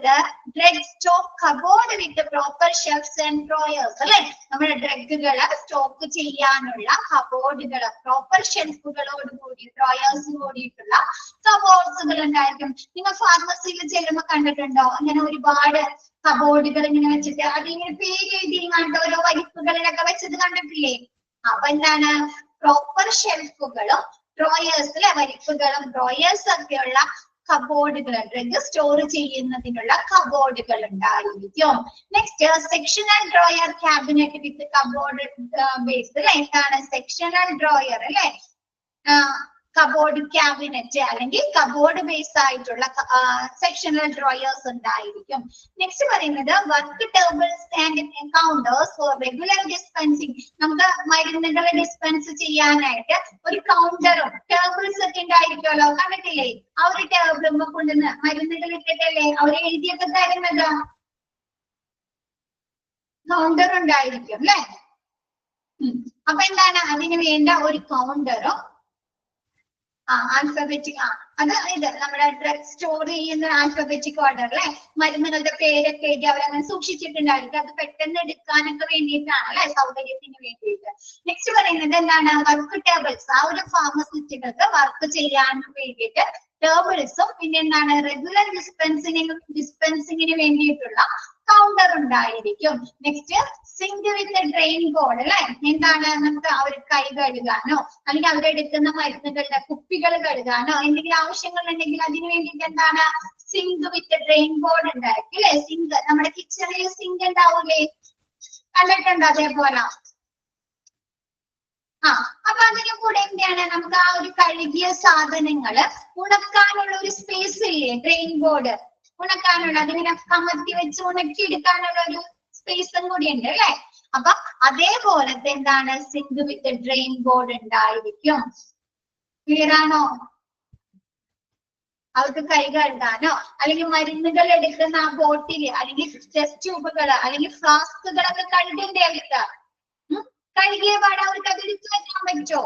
drug stock cupboard with proper shelves and drawers അല്ലെ, നമ്മുടെ ഡ്രഗുകള് സ്റ്റോക്ക് ചെയ്യാനുള്ള കബോർഡുകൾ, പ്രോപ്പർ ഷെൽഫുകളോട് കൂടി ഡ്രോയേഴ്സ് കൂടിയിട്ടുള്ള കബോർഡ്സുകൾ ഉണ്ടായിരിക്കും. നിങ്ങൾ ഫാർമസിയിൽ ചെല്ലുമ്പോൾ കണ്ടിട്ടുണ്ടോ അങ്ങനെ ഒരുപാട് കബോർഡുകൾ ഇങ്ങനെ വെച്ചിട്ട് അതിങ്ങനെ പേര് എഴുതിങ്ങാണ്ട് ഓരോ വരിപ്പുകളിലൊക്കെ വെച്ചത് കണ്ടിട്ടില്ലേ? അപ്പൊ എന്താണ്, പ്രോപ്പർ ഷെൽഫുകളും ഡ്രോയേഴ്സ് അല്ലെ, വരിപ്പുകളും ഡ്രോയേഴ്സ് ഒക്കെയുള്ള കബോർഡുകൾ, ഡ്രഗ് സ്റ്റോർ ചെയ്യുന്നതിനുള്ള കബോർഡുകൾ ഉണ്ടായിരിക്കും. Next sectional drawer cabinet with cupboard base അല്ലെ. എന്താണ് സെക്ഷണൽ ഡ്രോയർ അല്ലെ? കബോർഡ് ക്യാബിനറ്റ് അല്ലെങ്കിൽ കബോർഡ് ബേസ് ആയിട്ടുള്ള സെക്ഷണൽ ഡ്രോയേഴ്സ് ഉണ്ടായിരിക്കും. നെക്സ്റ്റ് പറയുന്നത് work tables and counters for regular dispensing. നമുക്ക് മരുന്നുകൾ ഡിസ്പെൻസ് ചെയ്യാനായിട്ട് ഒരു കൗണ്ടറും ടേബിൾസ് ഒക്കെ ഉണ്ടായിരിക്കുമല്ലോ, കണ്ടിട്ടില്ലേ? ആ ഒരു ടേബിളും കൊണ്ടുവന്ന് മരുന്നുകൾ ഇട്ടിട്ടല്ലേ അവർ എഴുതിയൊക്കെ തരുന്നത്. കൗണ്ടർ ഉണ്ടായിരിക്കും അല്ലെ. അപ്പൊ എന്താണ് അതിന് വേണ്ട ഒരു കൗണ്ടറും ആൽഫബറ്റിക് അത് ഇത് നമ്മുടെ ഡ്രഗ് സ്റ്റോർ ചെയ്യുന്ന ആൽഫബറ്റിക് ഓർഡർ അല്ലെ. മരുന്നുകളുടെ പേരൊക്കെ എഴുതി അവരങ്ങനെ സൂക്ഷിച്ചിട്ടുണ്ടായിരിക്കും. അത് പെട്ടെന്ന് എടുക്കാനൊക്കെ വേണ്ടിയിട്ടാണ് അല്ലെ, സൗകര്യത്തിന് വേണ്ടിയിട്ട്. നെക്സ്റ്റ് പറയുന്നത് എന്താണ്? Work tables. ആ ഒരു ഫാർമസിസ്റ്റുകൾക്ക് വർക്ക് ചെയ്യാൻ വേണ്ടിയിട്ട് ടേബിൾസും പിന്നെ എന്താണ് റെഗുലർ ഡിസ്പെൻസിങ്ങിന് വേണ്ടിയിട്ടുള്ള കൗണ്ടർ ഉണ്ടായിരിക്കും. Next zinc with drain board അല്ലെ. എന്താണ്? നമുക്ക് അവർ കൈ കഴുകാനോ അല്ലെങ്കിൽ അവരെടുക്കുന്ന മരുന്നുകളുടെ കുപ്പികൾ കഴുകാനോ എന്തെങ്കിലും ആവശ്യങ്ങൾ ഉണ്ടെങ്കിൽ അതിന് വേണ്ടിയിട്ട് എന്താണ്? സിങ്ക് വിത്ത് ഡ്രെയിൻ ബോർഡ് ഉണ്ടായിരിക്കും അല്ലെ. സിങ്ക് നമ്മുടെ കിച്ചണിൽ സിങ്ക് ഉണ്ടാവൂലേ, കണ്ടിട്ടുണ്ടോ? അതേപോലെ അപ്പൊ അതിന് കൂടെ എന്താണ്? നമുക്ക് ആ ഒരു കഴുകിയ സാധനങ്ങള് ഉണക്കാനുള്ള ഒരു സ്പേസ് ഇല്ലേ, ഡ്രെയിൻ ബോർഡ് ഉണക്കാനുള്ള, അതിങ്ങനെ കമത്തി വെച്ച് ഉണക്കി എടുക്കാനുള്ള ഒരു സ്പേസും കൂടി ഉണ്ട് അല്ലെ. അപ്പൊ അതേപോലത്തെ എന്താണ്? സിങ്ക് വിത്ത് ഡ്രെയിൻ ബോർഡ് ഉണ്ടായിരിക്കും. ക്ലിയർ ആണോ? അവർക്ക് കൈ കഴുകാനോ അല്ലെങ്കിൽ മരുന്നുകൾ എടുക്കുന്ന ആ ബോട്ടില് അല്ലെങ്കിൽ ടെസ്റ്റ് ട്യൂബുകള് അല്ലെങ്കിൽ ഫ്ലാസ്കുകളൊക്കെ കഴുകണ്ടേ അവർക്ക്? കഴുകിയ പാടെ അവർക്ക് അത് എടുത്തു വെക്കാൻ പറ്റോ?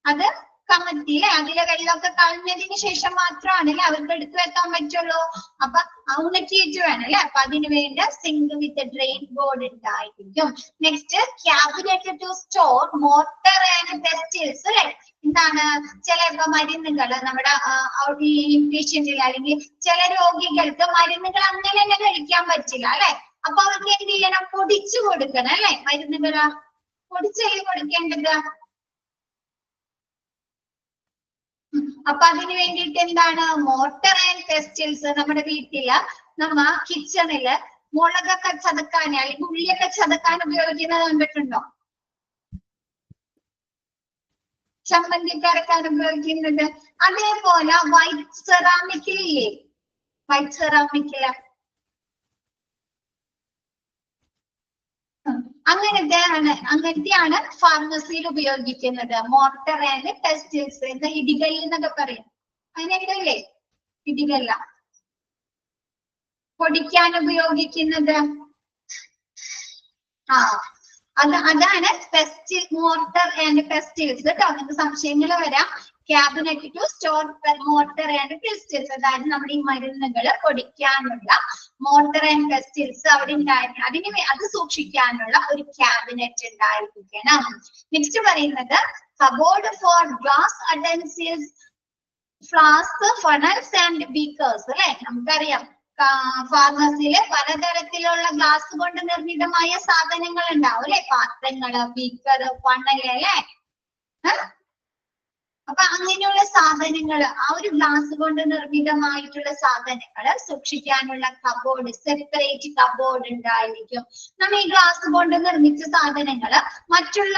അത് കമത്തി അല്ലെ, അതിലെ വെള്ളമൊക്കെ കളഞ്ഞതിന് ശേഷം മാത്രമാണല്ലേ അവർക്ക് എടുത്തു വെക്കാൻ പറ്റുള്ളൂ. അപ്പൊ ഉണക്കിയിട്ട് വേണം അല്ലെ. അപ്പൊ അതിന് വേണ്ട സിങ്ക് വിത്ത് ഡ്രെയിൻ ബോർഡ് ഉണ്ടായിരിക്കും. Next cabinet to store mortar and pestles അല്ലെ. എന്താണ്? ചില മരുന്നുകള് നമ്മുടെ പേഷ്യന്റിൽ അല്ലെങ്കിൽ ചില രോഗികൾക്ക് മരുന്നുകൾ അങ്ങനെ തന്നെ കഴിക്കാൻ പറ്റില്ല അല്ലെ. അപ്പൊ അവർക്ക് എന്ത് ചെയ്യണം? പൊടിച്ചു കൊടുക്കണം അല്ലെ. മരുന്നുകള് പൊടിച്ചല്ലേ കൊടുക്കേണ്ടത്. അപ്പൊ അതിന് വേണ്ടിയിട്ട് എന്താണ്? Mortar and pestles. നമ്മുടെ വീട്ടില് നമ്മ കിച്ചണില് മുളകൊക്കെ ചതക്കാൻ അല്ലെങ്കിൽ ഉള്ളിയൊക്കെ ചതക്കാൻ ഉപയോഗിക്കുന്നത് കണ്ടിട്ടുണ്ടോ? ചമ്മന്തിക്ക് അരക്കാൻ ഉപയോഗിക്കുന്നത്. അതേപോലെ വൈറ്റ് സെറാമിക്കില്ലേ, വൈറ്റ് സെറാമിക്കില് അങ്ങനത്തെയാണ് ഫാർമസിയിൽ ഉപയോഗിക്കുന്നത്. മോർട്ടർ ആൻഡ് പെസ്റ്റിൽസ് എന്ന ഇടികല്ല് എന്നൊക്കെ പറയും. അതിനെന്തല്ലേ ഇടികല്ല പൊടിക്കാൻ ഉപയോഗിക്കുന്നത്. അതാണ് മോർട്ടർ ആൻഡ് പെസ്റ്റിൽസ് കേട്ടോ. നിങ്ങൾക്ക് സംശയങ്ങൾ വരാം. Cabinet to store mortar and pestles, അതായത് നമ്മുടെ ഈ മരുന്നുകൾ പൊടിക്കാനുള്ള മോർട്ടർ ആൻഡ് പെസ്റ്റിൽസ് അവിടെ ഉണ്ടായിരിക്കണം. അത് സൂക്ഷിക്കാനുള്ള ഒരു ക്യാബിനറ്റ് ഉണ്ടായിരിക്കണം. നെക്സ്റ്റ് പറയുന്നത് cupboard for glass utensils, flask, funnels and beakers അല്ലെ. നമുക്കറിയാം ഫാർമസിയില് പലതരത്തിലുള്ള ഗ്ലാസ് കൊണ്ട് നിർമ്മിതമായ സാധനങ്ങൾ ഉണ്ടാവും അല്ലെ. പാത്രങ്ങള്, ബീക്കർ, ഫണല് അല്ലെ. അപ്പൊ അങ്ങനെയുള്ള സാധനങ്ങള്, ആ ഒരു ഗ്ലാസ് കൊണ്ട് നിർമ്മിതമായിട്ടുള്ള സാധനങ്ങള് സൂക്ഷിക്കാനുള്ള കബോർഡ്, സെപ്പറേറ്റ് കബോർഡ് ഉണ്ടായിരിക്കും. നമ്മൾ ഈ ഗ്ലാസ് കൊണ്ട് നിർമ്മിച്ച സാധനങ്ങള് മറ്റുള്ള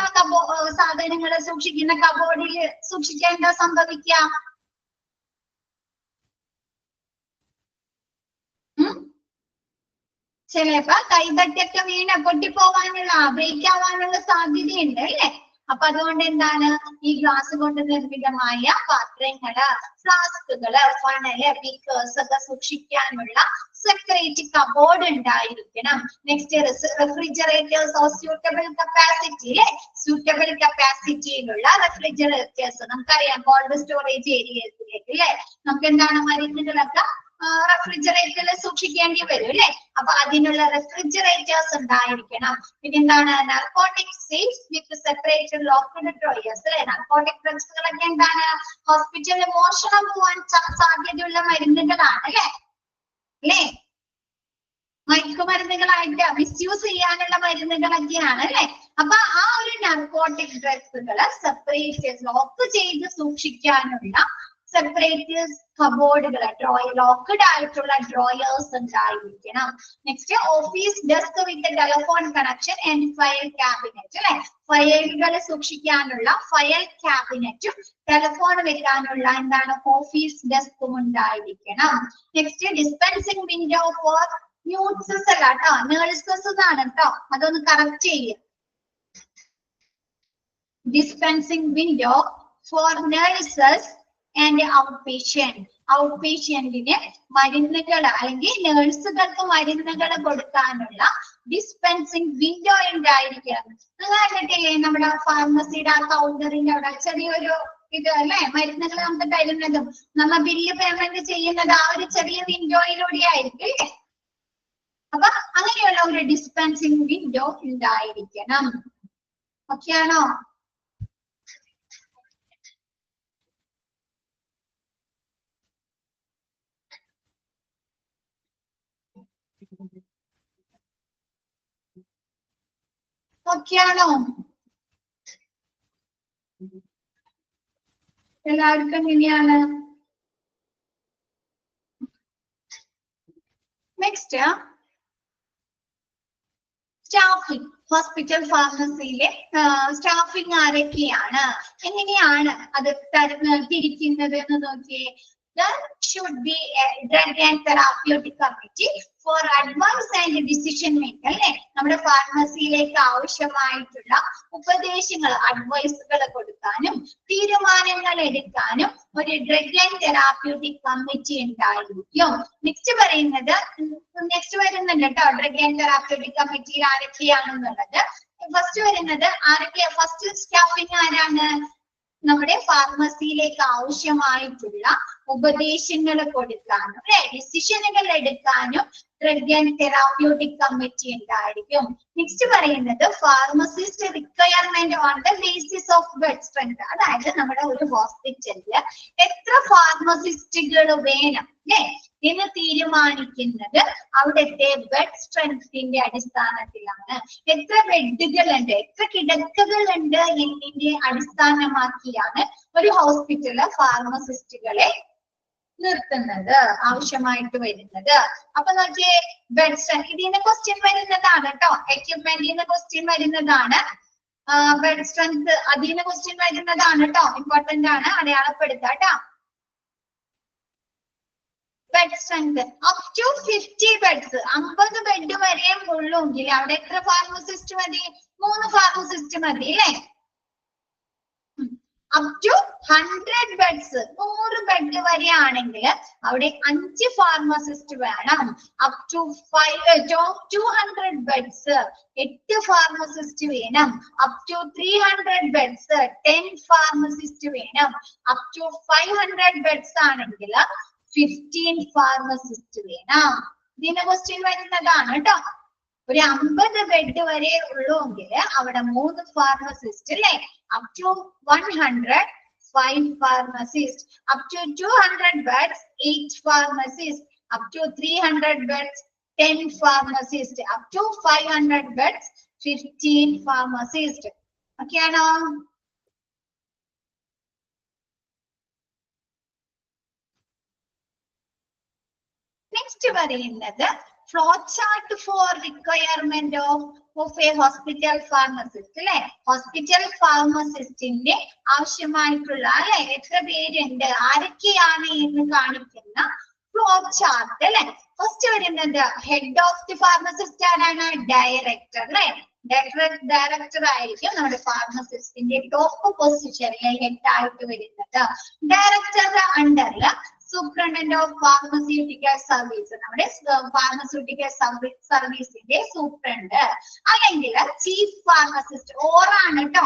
സാധനങ്ങള് സൂക്ഷിക്കുന്ന കബോർഡിൽ സൂക്ഷിക്കാൻ എന്താ സംഭവിക്കാം? ചിലപ്പോ കൈതട്ടിയൊക്കെ വീണ് പൊട്ടിപ്പോവാനുള്ള, ബ്രേക്ക് ആവാനുള്ള സാധ്യതയുണ്ട് അല്ലെ. അപ്പൊ അതുകൊണ്ട് എന്താണ്? ഈ ഗ്ലാസ് കൊണ്ട് നിർമ്മിതമായ പാത്രങ്ങള്, ഫ്ലാസ്കുകള്, ഫണല്, ബീക്കേഴ്സ് ഒക്കെ സൂക്ഷിക്കാനുള്ള സെപ്പറേറ്റ് കബോർഡ് ഉണ്ടായിരിക്കണം. Next refrigerators or suitable capacity അല്ലെ. സ്യൂട്ടബിൾ കപ്പാസിറ്റിയിലുള്ള റെഫ്രിജറേറ്റേഴ്സ് നമുക്കറിയാം കോൾഡ് സ്റ്റോറേജ് ഏരിയസിലേക്ക് അല്ലെ. നമുക്ക് എന്താണ് മരുന്നുകളൊക്കെ റെഫ്രിജറേറ്ററിൽ സൂക്ഷിക്കേണ്ടി വരും അല്ലെ. അപ്പൊ അതിനുള്ള റെഫ്രിജറേറ്റേഴ്സ് ഉണ്ടായിരിക്കണം. പിന്നെ എന്താണ്? നാർക്കോട്ടിക് സേഫ്സ് വിത്ത് സെപ്പറേറ്റ് ലോക്ക്ഡ് ഡ്രോയേഴ്സ് അല്ലെ. നാർക്കോട്ടിക് ഡ്രഗ്സുകളൊക്കെ എന്താണ്? ഹോസ്പിറ്റലിൽ മോഷണം പോവാൻ സാധ്യതയുള്ള മരുന്നുകളാണ് അല്ലെ. മയക്കുമരുന്നുകളായിട്ട് മിസ്യൂസ് ചെയ്യാനുള്ള മരുന്നുകളൊക്കെയാണ് അല്ലെ. അപ്പൊ ആ ഒരു നാർക്കോട്ടിക് ഡ്രഗ്സുകള് സെപ്പറേറ്റ് ലോക്ക് ചെയ്ത് സൂക്ഷിക്കാനുള്ള സെപ്പറേറ്റ് കബോർഡുകൾ, ലോക്ക്ഡ് ആയിട്ടുള്ള ഡ്രോയേഴ്സ് ഉണ്ടായിരിക്കണം. Next office desk with telephone connection and file cabinet അല്ലെ, ഫയലുകൾ സൂക്ഷിക്കാനുള്ള ഫയൽ ക്യാബിനറ്റും ടെലിഫോൺ വെക്കാനുള്ള എന്താണ് ഓഫീസ് ഡെസ്കും ഉണ്ടായിരിക്കണം. Next dispensing window for nurses അല്ല കേട്ടോ, നേഴ്സസ് എന്നാണ് കേട്ടോ, അതൊന്ന് കറക്റ്റ് ചെയ്യുക. Dispensing window for nurses and out patient, out പേഷ്യന്റിന് മരുന്നുകൾ അല്ലെങ്കിൽ നേഴ്സുകൾക്ക് മരുന്നുകൾ കൊടുക്കാനുള്ള ഡിസ്പെൻസിങ് വിൻഡോ ഉണ്ടായിരിക്കണം. നിങ്ങൾ കണ്ടിട്ടില്ലേ നമ്മുടെ ഫാർമസിയുടെ ആ കൗണ്ടറിന്റെ അവിടെ ചെറിയൊരു ഇത് അല്ലെ, മരുന്നുകൾ നമുക്ക് തരുന്നതും നമ്മ ബില്ല് പേയ്മെന്റ് ചെയ്യുന്നത് ആ ഒരു ചെറിയ വിൻഡോയിലൂടെ ആയിരിക്കും അല്ലേ. അപ്പൊ അങ്ങനെയുള്ള ഒരു ഡിസ്പെൻസിങ് വിൻഡോ ഉണ്ടായിരിക്കണം. ഓക്കെ ആണോ? ഓക്കെ ആണോ? എല്ലാവർക്കും എങ്ങനെയാണ്? Next staffing. ഹോസ്പിറ്റൽ ഫാർമസിയിലെ സ്റ്റാഫിംഗ് ആരൊക്കെയാണ്, എങ്ങനെയാണ് അത് തിരിക്കുന്നത് എന്ന് നോക്കിയേ. There should be a drug and therapeutic committee for advice and decision making അല്ലെ. നമ്മുടെ ഫാർമസിയിലേക്ക് ആവശ്യമായിട്ടുള്ള ഉപദേശങ്ങൾ, അഡ്വൈസുകൾ കൊടുക്കാനും തീരുമാനങ്ങൾ എടുക്കാനും ഒരു ഡ്രഗ് ആൻഡ് തെറാപ്യൂട്ടിക് കമ്മിറ്റി ഉണ്ടായിരിക്കും. നെക്സ്റ്റ് പറയുന്നത്, നെക്സ്റ്റ് വരുന്നുണ്ട് കേട്ടോ ഡ്രഗ് ആൻഡ് തെറാപ്യൂട്ടിക് കമ്മിറ്റിയിൽ ആരൊക്കെയാണെന്നുള്ളത്. ഫസ്റ്റ് വരുന്നത് ആരൊക്കെയാ, ഫസ്റ്റ് സ്റ്റാഫിംഗ് ആരാണ്, നമ്മുടെ ഫാർമസിയിലേക്ക് ആവശ്യമായിട്ടുള്ള ഉപദേശങ്ങൾ കൊടുക്കാനും അല്ലെ ഡിസിഷനുകൾ എടുക്കാനും ഡ്രഗ് ആൻഡ് തെറാപ്യൂട്ടിക് കമ്മിറ്റി ഉണ്ടായിരിക്കും. നെക്സ്റ്റ് പറയുന്നത് pharmacist requirement on the basis of bed strength, അതായത് നമ്മുടെ ഒരു ഹോസ്പിറ്റലില് എത്ര ഫാർമസിസ്റ്റുകൾ വേണം അല്ലെ എന്ന് തീരുമാനിക്കുന്നത് അവിടുത്തെ ബെഡ് സ്ട്രെങ്ത്തിന്റെ അടിസ്ഥാനത്തിലാണ്. എത്ര ബെഡുകൾ ഉണ്ട്, എത്ര കിടക്കകൾ ഉണ്ട് എന്നതിന്റെ അടിസ്ഥാനമാക്കിയാണ് ഒരു ഹോസ്പിറ്റലില് ഫാർമസിസ്റ്റുകളെ നിർത്തുന്നത്, ആവശ്യമായിട്ട് വരുന്നത്. അപ്പൊ നോക്കിയേ ബെഡ് സ്ട്രെങ്ത്, ഇതിന് ക്വസ്റ്റ്യൻ വരുന്നതാണ് കേട്ടോ, എക്യുപ്മെന്റിന് ക്വസ്റ്റ്യൻ വരുന്നതാണ്. ബെഡ് സ്ട്രെങ്ത് അതിന് ക്വസ്റ്റ്യൻ വരുന്നതാണ് കേട്ടോ, ഇമ്പോർട്ടന്റ് ആണ്, അടയാളപ്പെടുത്താം കേട്ടോ. Bed strength up to 50 beds, 50 bed വരെയും ഉള്ളൂങ്കിൽ അവിടെ എത്ര ഫാർമസിസ്റ്റ് മതി, 3 ഫാർമസിസ്റ്റ് മതി അല്ലേ. അപ് ടു 100 ബെഡ്സ്, 100 ബെഡ് വരെ ആണെങ്കിൽ അവിടെ 5 ഫാർമസിസ്റ്റ് വേണം. അപ് ടു 200 ബെഡ്സ് 8 ഫാർമസിസ്റ്റ് വേണം. അപ് ടു 300 ബെഡ്സ് 10 ഫാർമസിസ്റ്റ് വേണം. അപ് ടു 500 ബെഡ്സ് ആണെങ്കിൽ 15 ഫാർമസിസ്റ്റ് വേണം. ഇതിന്റെ ക്വസ്റ്റ്യൻ വരുന്നതാണ് കേട്ടോ. ഒരു 50 ബെഡ് വരെ ഉള്ളൂങ്കിൽ അവിടെ 3 ഫാർമസിസ്റ്റ് അല്ലേ. Up to 100 5 pharmacist. Up to 200 beds 8 pharmacist. Up to 300 beds 10 pharmacist. Up to 500 beds 15 pharmacist. Okay ആണോ? നെക്സ്റ്റ് പറയുന്നത് flow chart for requirement of a hospital pharmacist അല്ലെ. ഹോസ്പിറ്റൽ ഫാർമസിസ്റ്റിന്റെ ആവശ്യമായിട്ടുള്ള അല്ലെ എത്ര പേരുണ്ട്, ആരൊക്കെയാണ് എന്ന് കാണിക്കുന്ന ഫ്ലോ ചാർട്ട് അല്ലെ. ഫസ്റ്റ് വരുന്നത് ഹെഡ് ഓഫ് ദി ഫാർമസിസ്റ്റ് ആരാണ്, ഡയറക്ടർ അല്ലെ. ഡയറക്ടർ ആയിരിക്കും നമ്മുടെ ഫാർമസിസ്റ്റിന്റെ ടോപ്പ് പൊസിഷനിലെ ഹെഡ് ആയിട്ട് വരുന്നത്. ഡയറക്ടറുടെ അണ്ടറിൽ സൂപ്രണ്ടന്റ് ഓഫ് ഫാർമസ്യൂട്ടിക്കൽ സർവീസ്, നമ്മുടെ ഫാർമസ്യൂട്ടിക്കൽ സർവീസിന്റെ സൂപ്രണ്ട് അല്ലെങ്കിൽ ചീഫ് ഫാർമസിസ്റ്റ്, ഓറാണ് കേട്ടോ.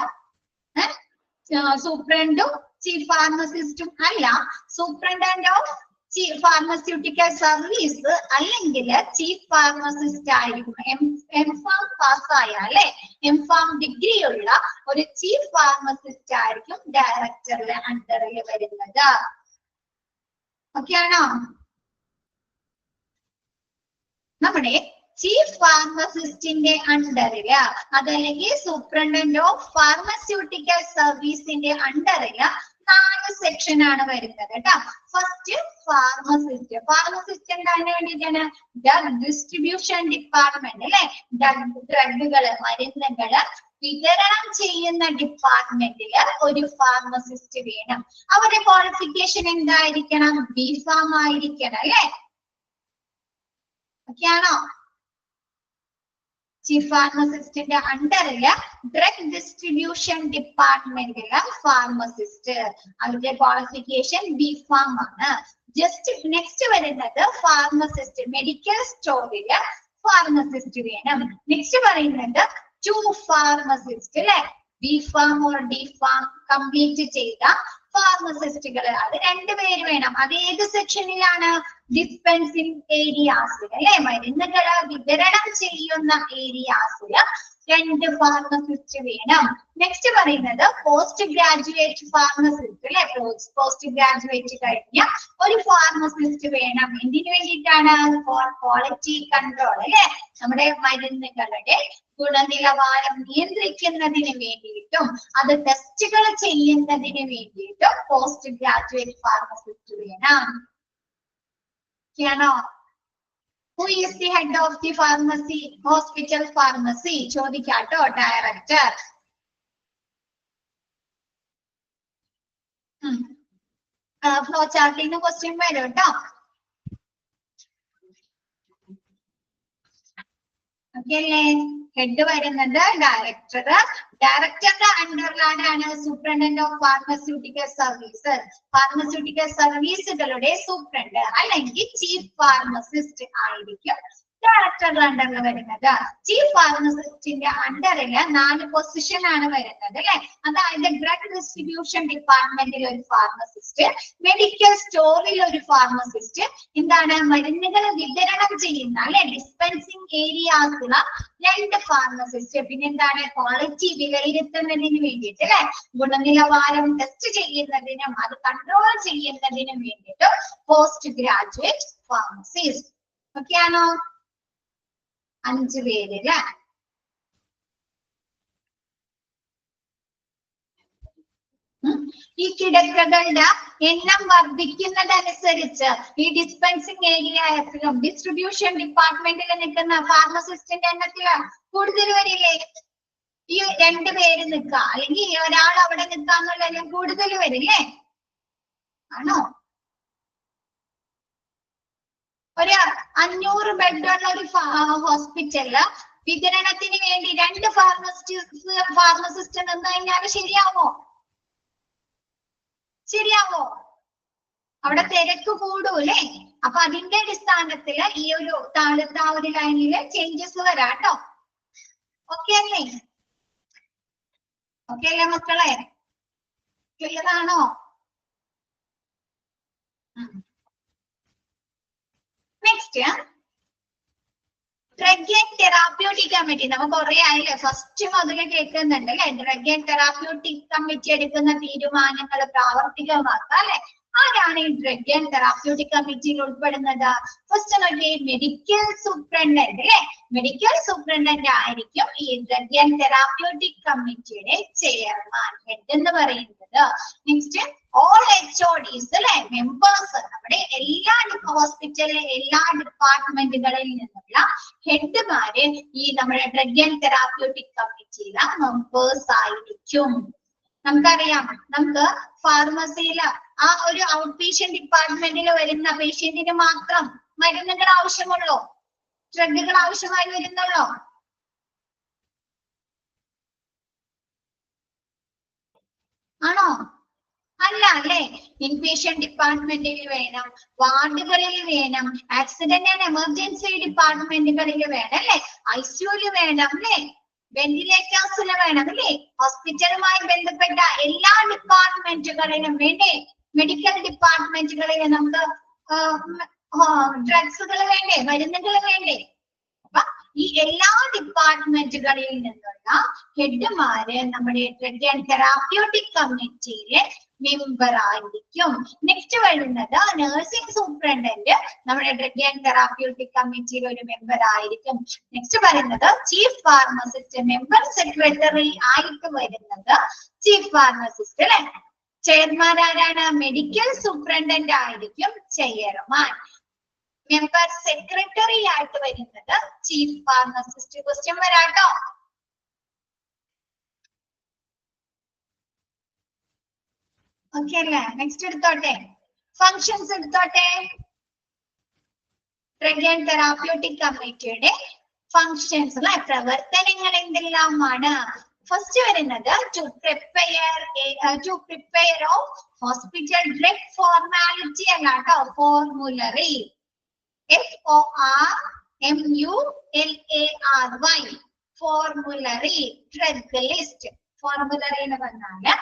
സൂപ്രണ്ടും ചീഫ് ഫാർമസിസ്റ്റും അല്ല, സൂപ്രണ്ടന്റ് ഓഫ് ഫാർമസ്യൂട്ടിക്കൽ സർവീസ് അല്ലെങ്കിൽ ചീഫ് ഫാർമസിസ്റ്റ് ആയിരിക്കും. എംഫാം പാസ്സായ അല്ലെ, എംഫാം ഡിഗ്രി ഉള്ള ഒരു ചീഫ് ഫാർമസിസ്റ്റ് ആയിരിക്കും ഡയറക്ടറുടെ അണ്ടറിൽ വരുന്നത്. ഓക്കെ ആണോ? നമ്മുടെ ചീഫ് ഫാർമസിസ്റ്റിന്റെ അണ്ടറില് അതല്ലെങ്കിൽ സൂപ്രണ്ടന്റ് ഓഫ് ഫാർമസ്യൂട്ടിക്കൽ സർവീസിന്റെ അണ്ടറില് 4 സെക്ഷൻ ആണ് വരുന്നത് കേട്ടോ. First pharmacist. ഫാർമസിസ്റ്റ് എന്താണ് വേണ്ടിയിട്ടാണ്? ഡ്രഗ് ഡിസ്ട്രിബ്യൂഷൻ ഡിപ്പാർട്ട്മെന്റ് അല്ലെ, ഡ്രഗുകള് മരുന്നുകള് വിതരണം ചെയ്യുന്ന ഡിപ്പാർട്ട്മെന്റില് ഒരു ഫാർമസിസ്റ്റ് വേണം. അവരുടെ ക്വാളിഫിക്കേഷൻ എന്തായിരിക്കണം? ബിഫാം ആയിരിക്കണം അല്ലെ. ഓക്കെയാണോ? ചീഫ് ഫാർമസിസ്റ്റിന്റെ അണ്ടറില് ഡ്രഗ് ഡിസ്ട്രിബ്യൂഷൻ ഡിപ്പാർട്ട്മെന്റില് ഫാർമസിസ്റ്റ്, അവരുടെ ക്വാളിഫിക്കേഷൻ ബിഫാം ആണ്. ജസ്റ്റ് നെക്സ്റ്റ് വരുന്നത് ഫാർമസിസ്റ്റ്, മെഡിക്കൽ സ്റ്റോറില് ഫാർമസിസ്റ്റ് വേണം. നെക്സ്റ്റ് പറയുന്നത് 2 ഫാർമസിസ്റ്റ് അല്ലെ, ബിഫാം ഓർ ഡിഫാം കംപ്ലീറ്റ് ചെയ്ത ഫാർമസിസ്റ്റുകൾ. അത് 2 പേര് വേണം. അത് ഏത് സെക്ഷനിലാണ്? ഡിസ്പെൻസിങ് ഏരിയാസിൽ അല്ലെ, മരുന്നുകള് വിതരണം ചെയ്യുന്ന ഏരിയാസില് 2 ഫാർമസിസ്റ്റ് വേണം. നെക്സ്റ്റ് പറയുന്നത് പോസ്റ്റ് ഗ്രാജുവേറ്റ് ഫാർമസിസ്റ്റ് അല്ലെ, പോസ്റ്റ് ഗ്രാജുവേറ്റ് കഴിഞ്ഞ ഒരു ഫാർമസിസ്റ്റ് വേണം. എന്തിനു വേണ്ടിയിട്ടാണ്? ഫോർ ക്വാളിറ്റി കൺട്രോൾ അല്ലെ, നമ്മുടെ മരുന്നുകളുടെ ഗുണനിലവാരം നിയന്ത്രിക്കുന്നതിന് വേണ്ടിയിട്ടും അത് ടെസ്റ്റുകൾ ചെയ്യുന്നതിന് വേണ്ടിയിട്ടും പോസ്റ്റ് ഗ്രാജുവേറ്റ് ഫാർമസിസ്റ്റ് വേണം. ാണോ? Who is the head of the pharmacy, hospital pharmacy? ചോദിക്കാട്ടോ, ഡയറക്ടർ. ഫ്ലോ ചാർട്ടിൽ നിന്ന് ക്വസ്റ്റ്യൻ വരും കേട്ടോ. ഓക്കെ അല്ലേ? ഹെഡ് വരുന്നത് ഡയറക്ടർ. ഡയറക്ടറുടെ അണ്ടറിലാണ് superintendent of pharmaceutical services. Pharmaceutical സർവീസുകളുടെ സൂപ്രണ്ട് അല്ലെങ്കിൽ ചീഫ് ഫാർമസിസ്റ്റ് ആയിരിക്കും ഡയറക്ടറുടെ അണ്ടറിൽ വരുന്നത്. ചീഫ് ഫാർമസിസ്റ്റിന്റെ അണ്ടറില് 4 പൊസിഷൻ ആണ് വരുന്നത് അല്ലെ. അതായത് ഡ്രഗ് ഡിസ്ട്രിബ്യൂഷൻ ഡിപ്പാർട്ട്മെന്റിൽ ഒരു ഫാർമസിസ്റ്റ്, മെഡിക്കൽ സ്റ്റോറിൽ ഒരു ഫാർമസിസ്റ്റ്, എന്താണ് മരുന്നുകൾ വിതരണം ചെയ്യുന്ന അല്ലെ ഡിസ്പെൻസിങ് ഏരിയാസുള്ള 2 ഫാർമസിസ്റ്റ്, പിന്നെ എന്താണ് ക്വാളിറ്റി വിലയിരുത്തുന്നതിന് വേണ്ടിയിട്ട് അല്ലെ, ഗുണനിലവാരം ടെസ്റ്റ് ചെയ്യുന്നതിനും അത് കൺട്രോൾ ചെയ്യുന്നതിനും വേണ്ടിയിട്ട് പോസ്റ്റ് ഗ്രാജുവേറ്റ് ഫാർമസിസ്റ്റ്. ഓക്കെയാണോ? 5 പേര്. ഈ കിടക്കകളുടെ എണ്ണം വർദ്ധിക്കുന്നതനുസരിച്ച് ഈ ഡിസ്പെൻസിങ് ഏരിയയിലും ഡിസ്ട്രിബ്യൂഷൻ ഡിപ്പാർട്ട്മെന്റിൽ നിൽക്കുന്ന ഫാർമസിസ്റ്റിന്റെ എണ്ണത്തില് കൂടുതൽ വരില്ലേ? ഈ 2 പേര് നിൽക്കുക അല്ലെങ്കിൽ ഒരാൾ അവിടെ നിൽക്കാന്നുള്ള കൂടുതൽ വരില്ലേ? ആണോ? ഒരു 500 ബെഡുള്ള ഒരു ഹോസ്പിറ്റലില് വിതരണത്തിന് വേണ്ടി 2 ഫാർമസിസ്റ്റ് നിന്ന് കഴിഞ്ഞാൽ ശരിയാവോ? ശരിയാവോ? അവിടെ തിരക്ക് കൂടൂല്ലേ? അപ്പൊ അതിന്റെ അടിസ്ഥാനത്തില് ഈ ഒരു താഴത്തെ ആ ഒരു ലൈനില് ചേഞ്ചസ് വരാട്ടോ. ഓക്കെ അല്ലേ? ഓക്കെ അല്ലേ മക്കളെ? ക്ലിയർ ആണോ? Next drug and therapeutic committee. നമുക്ക് കുറെ ആയില്ലേ, ഫസ്റ്റ് മുതൽ കേൾക്കുന്നുണ്ട് അല്ലെ. ഡ്രഗ് ആൻഡ് തെറാപ്യൂട്ടിക് കമ്മിറ്റി എടുക്കുന്ന തീരുമാനങ്ങൾ പ്രാവർത്തികമാക്കുക അല്ലെ. ആരാണ് ഈ ഡ്രഗ് ആൻഡ് തെറാപ്യൂട്ടിക് കമ്മിറ്റിയിൽ ഉൾപ്പെടുന്നത്? ഫസ്റ്റ് നോക്കിയേ, മെഡിക്കൽ സൂപ്രണ്ടന്റ് അല്ലെ. മെഡിക്കൽ സൂപ്രണ്ടന്റ് ആയിരിക്കും ഈ ഡ്രഗ് ആൻഡ് തെറാപ്യൂട്ടിക് കമ്മിറ്റിയുടെ ചെയർമാൻ, ഹെഡ് എന്ന് പറയുന്നത്. നെക്സ്റ്റ് ഓൾ HODs അല്ലെ, മെമ്പേഴ്സ്, നമ്മുടെ എല്ലാ ഹോസ്പിറ്റലിലെ എല്ലാ ഡിപ്പാർട്ട്മെന്റുകളിൽ നിന്നുള്ള ഹെഡ്മാര് ഈ നമ്മുടെ ഡ്രഗ് ആൻഡ് തെറാപ്യൂട്ടിക് കമ്മിറ്റിയിലെ മെമ്പേഴ്സ് ആയിരിക്കും. നമുക്കറിയാം, നമുക്ക് ഫാർമസിയില് ആ ഒരു ഔട്ട് പേഷ്യന്റ് ഡിപ്പാർട്ട്മെന്റിൽ വരുന്ന പേഷ്യന്റിന് മാത്രം മരുന്നുകൾ ആവശ്യമുള്ളൂ, ഡ്രഗുകൾ ആവശ്യമായി വരുന്നുള്ളൂ? ആണോ? അല്ല അല്ലെ. ഇൻപേഷ്യന്റ് ഡിപ്പാർട്ട്മെന്റിൽ വേണം, വാർഡുകളിൽ വേണം, ആക്സിഡന്റ് ആൻഡ് എമർജൻസി ഡിപ്പാർട്ട്മെന്റുകളിൽ വേണം അല്ലെ, ICUല് വേണം അല്ലെ, വെന്റിലേറ്റേഴ്സിന് വേണം അല്ലെ, ഹോസ്പിറ്റലുമായി ബന്ധപ്പെട്ട എല്ലാ ഡിപ്പാർട്ട്മെന്റുകളിലും വേണ്ടേ, മെഡിക്കൽ ഡിപ്പാർട്ട്മെന്റുകളിൽ നമുക്ക് ഡ്രഗ്സുകൾ വേണ്ടേ, മരുന്നുകൾ വേണ്ടേ? അപ്പൊ ഈ എല്ലാ ഡിപ്പാർട്ട്മെന്റുകളിൽ നിന്നുള്ള ഹെഡ്മാര് നമ്മുടെ ഡ്രഗ് ആൻഡ് തെറാപ്യൂട്ടിക് കമ്മിറ്റിയിലെ മെമ്പർ ആയിരിക്കും. നെക്സ്റ്റ് വരുന്നത് നഴ്സിംഗ് സൂപ്രണ്ടന്റ് നമ്മുടെ ഡ്രഗ് ആൻഡ് തെറാപ്യൂട്ടിക് കമ്മിറ്റിയിൽ ഒരു മെമ്പർ ആയിരിക്കും. നെക്സ്റ്റ് പറയുന്നത് ചീഫ് ഫാർമസിസ്റ്റ്, മെമ്പർ സെക്രട്ടറി ആയിട്ട് വരുന്നത് ചീഫ് ഫാർമസിസ്റ്റ് അല്ലെ. ചെയർമാൻ ആരാണ്? മെഡിക്കൽ സൂപ്രണ്ടന്റ് ആയിരിക്കും ചെയർമാൻ. മെമ്പർ സെക്രട്ടറി ആയിട്ട് വരുന്നത് ചീഫ് ഫാർമസിസ്റ്റ്. ക്വസ്റ്റ്യൻ വരാട്ടോ. ഓക്കെ അല്ലേ? നെക്സ്റ്റ് എടുത്തോട്ടെ, ഫങ്ഷൻസ് എടുത്തോട്ടെ. ഡ്രഗ് ആൻഡ് തെറാപ്യൂട്ടിക് കമ്മിറ്റിയുടെ ഫങ്ഷൻസ് അല്ലെ, പ്രവർത്തനങ്ങൾ എന്തെല്ലാമാണ്? ഫസ്റ്റ് വരുന്നത് to prepare of hospital drug formality അല്ല കേട്ടോ, formulary. FORMULARY formulary. Drug list. Formulary എന്ന് പറഞ്ഞാല്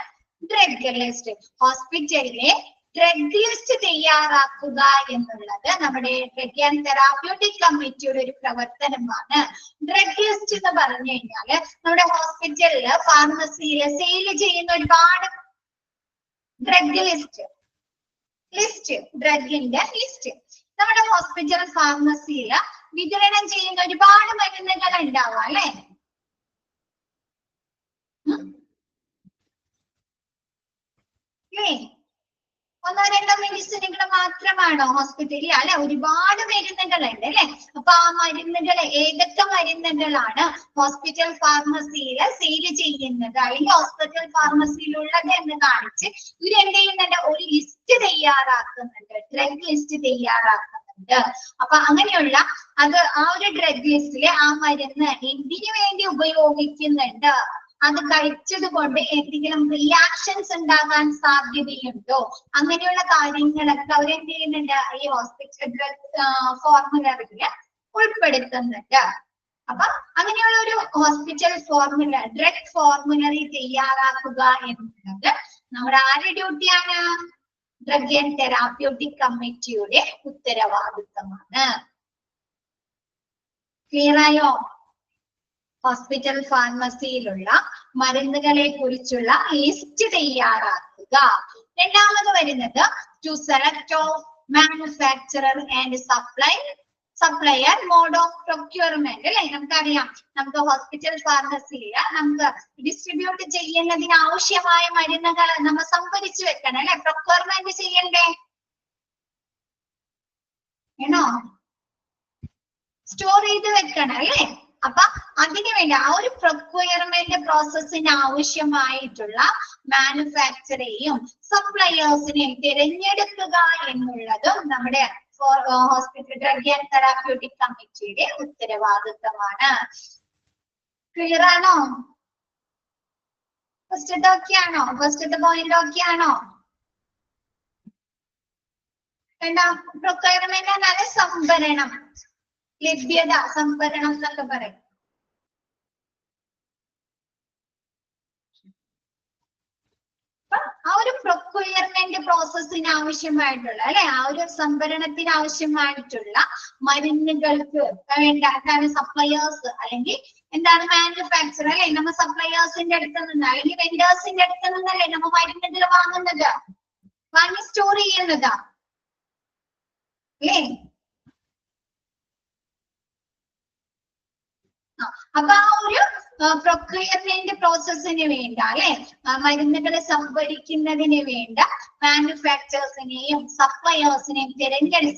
ഡ്രഗ് ലിസ്റ്റ്. ഹോസ്പിറ്റലിലെ ഡ്രഗ് ലിസ്റ്റ് തയ്യാറാക്കുക എന്നുള്ളത് നമ്മുടെ ഡ്രഗ് ആൻഡ് തെറാപ്യൂട്ടിക് കമ്മിറ്റിയുടെ ഒരു പ്രവർത്തനമാണ്. ഡ്രഗ് ലിസ്റ്റ് എന്ന് പറഞ്ഞു കഴിഞ്ഞാല് നമ്മുടെ ഹോസ്പിറ്റലില് ഫാർമസിയില് സെയിൽ ചെയ്യുന്ന ഒരുപാട് ഡ്രഗ് ലിസ്റ്റ് ഡ്രഗിന്റെ ലിസ്റ്റ് നമ്മുടെ ഹോസ്പിറ്റൽ ഫാർമസിയില് വിതരണം ചെയ്യുന്ന ഒരുപാട് മരുന്നുകൾ ഉണ്ടാവാം അല്ലെ? ഒന്നോ രണ്ടോ മെഡിസിനുകൾ മാത്രമാണോ ഹോസ്പിറ്റലിൽ? അല്ലെ, ഒരുപാട് മരുന്നുകളുണ്ട് അല്ലെ. അപ്പൊ ആ മരുന്നുകൾ ഏതൊക്കെ മരുന്നുകളാണ് ഹോസ്പിറ്റൽ ഫാർമസിയിൽ സെയിൽ ചെയ്യുന്നത് അല്ലെങ്കിൽ ഹോസ്പിറ്റൽ ഫാർമസിയിലുള്ളത് എന്ന് കാണിച്ച് ഇവരെന്ത് ചെയ്യുന്നുണ്ട്? ഒരു ലിസ്റ്റ് തയ്യാറാക്കുന്നുണ്ട്, ഡ്രഗ് ലിസ്റ്റ് തയ്യാറാക്കുന്നുണ്ട്. അപ്പൊ അങ്ങനെയുള്ള അത് ആ ഒരു ഡ്രഗ് ലിസ്റ്റില് ആ മരുന്ന് എന്തിനു വേണ്ടി ഉപയോഗിക്കുന്നുണ്ട്, അത് കഴിച്ചത് കൊണ്ട് എന്തെങ്കിലും റിയാക്ഷൻസ് ഉണ്ടാകാൻ സാധ്യതയുണ്ടോ, അങ്ങനെയുള്ള കാര്യങ്ങളൊക്കെ അവരെന്ത് ചെയ്യുന്നുണ്ട്? ഈ ഹോസ്പിറ്റൽ ഡ്രഗ് ഫോർമുലറിയില് ഉൾപ്പെടുത്തുന്നുണ്ട്. അപ്പൊ അങ്ങനെയുള്ള ഒരു ഹോസ്പിറ്റൽ ഡ്രഗ് ഫോർമുലറി തയ്യാറാക്കുക എന്നുള്ളത് നമ്മുടെ ആരുടെ ഡ്യൂട്ടിയാണ്? ഡ്രഗ് ആൻഡ് തെറാപ്യൂട്ടിക് കമ്മിറ്റിയുടെ ഉത്തരവാദിത്തമാണ്. ക്ലിയർ ആയോ? ഹോസ്പിറ്റൽ ഫാർമസിയിലുള്ള മരുന്നുകളെ കുറിച്ചുള്ള ലിസ്റ്റ് തയ്യാറാക്കുക. രണ്ടാമത് വരുന്നത് to select of manufacturer and supplier mode of procurement അല്ലെ. നമുക്കറിയാം, നമുക്ക് ഹോസ്പിറ്റൽ ഫാർമസിയിൽ നമുക്ക് ഡിസ്ട്രിബ്യൂട്ട് ചെയ്യുന്നതിന് ആവശ്യമായ മരുന്നുകൾ നമ്മൾ സംഭരിച്ചു വെക്കണം അല്ലെ, പ്രൊക്യൂർമെന്റ് ചെയ്യണ്ടേ? വേണോ? സ്റ്റോർ ചെയ്ത് വെക്കണം അല്ലെ. അപ്പൊ അതിനു വേണ്ടി ആ ഒരു പ്രൊക്യൂർമെന്റ് പ്രോസസ്സിന് ആവശ്യമായിട്ടുള്ള മാനുഫാക്ചറേയും സപ്ലയേഴ്സിനെയും തിരഞ്ഞെടുക്കുക എന്നുള്ളതും നമ്മുടെ ഹോസ്പിറ്റൽ ഡ്രഗ് ആൻഡ് തെറാപ്യൂട്ടിക് കമ്മിറ്റിയുടെ ഉത്തരവാദിത്തമാണ്. ക്ലിയർ ആണോ? ഫസ്റ്റത്തെ ഓക്കെ ആണോ? ഫസ്റ്റത്തെ പോയിന്റ് ഓക്കെ ആണോ? എന്താ പ്രൊക്യൂർമെന്റ് എന്നാല് സംഭരണം, ലഭ്യത, സംഭരണം എന്നൊക്കെ പറയും. ആ ഒരു പ്രൊക്യൂർമെന്റ് പ്രോസസ്സിന് ആവശ്യമായിട്ടുള്ള അല്ലെ, ആ ഒരു സംഭരണത്തിന് ആവശ്യമായിട്ടുള്ള മരുന്നുകൾക്ക് വേണ്ട സപ്ലയേഴ്സ് അല്ലെങ്കിൽ എന്താണ് മാനുഫാക്ചർ അല്ലെ, നമ്മ സപ്ലയേഴ്സിന്റെ അടുത്ത് നിന്ന് അല്ലെങ്കിൽ വെൻഡേഴ്സിന്റെ അടുത്ത് നിന്നല്ലേ നമ്മ മരുന്നുകൾ വാങ്ങുന്നത്, വാങ്ങി സ്റ്റോർ ചെയ്യുന്നതാ അല്ലേ? അപ്പൊ ആ ഒരു പ്രൊക്യൂർമെന്റ് പ്രോസസ്സിന് വേണ്ട അല്ലെ, മരുന്നുകളെ സംഭരിക്കുന്നതിന് വേണ്ട മാനുഫാക്ചേഴ്സിനെയും സപ്ലയേഴ്സിനെയും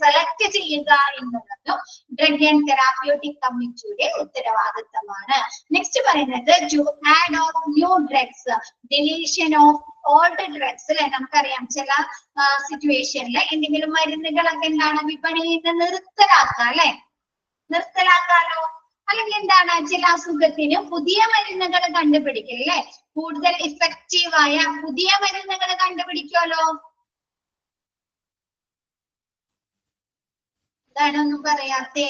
സെലക്ട് ചെയ്യുക എന്നുള്ളതും ഡ്രഗ് ആൻഡ് തെറാപ്യൂട്ടിക് കമ്മിറ്റിയുടെ ഉത്തരവാദിത്തമാണ്. നെക്സ്റ്റ് പറയുന്നത് to add of new drugs, deletion of old drugs അല്ലെ. നമുക്കറിയാം ചില സിറ്റുവേഷനിൽ എന്തെങ്കിലും മരുന്നുകളൊക്കെ എന്താണ് വിപണിയിൽ നിന്ന് നിർത്തലാക്കാം അല്ലെ, നിർത്തലാക്കാലോ. അല്ലെങ്കിൽ എന്താണ് ചില അസുഖത്തിന് പുതിയ മരുന്നുകൾ കണ്ടുപിടിക്കും അല്ലെ, കൂടുതൽ ഇഫക്റ്റീവായ പുതിയ മരുന്നുകൾ കണ്ടുപിടിക്കുമല്ലോ. എന്താണൊന്നും പറയാത്തേ?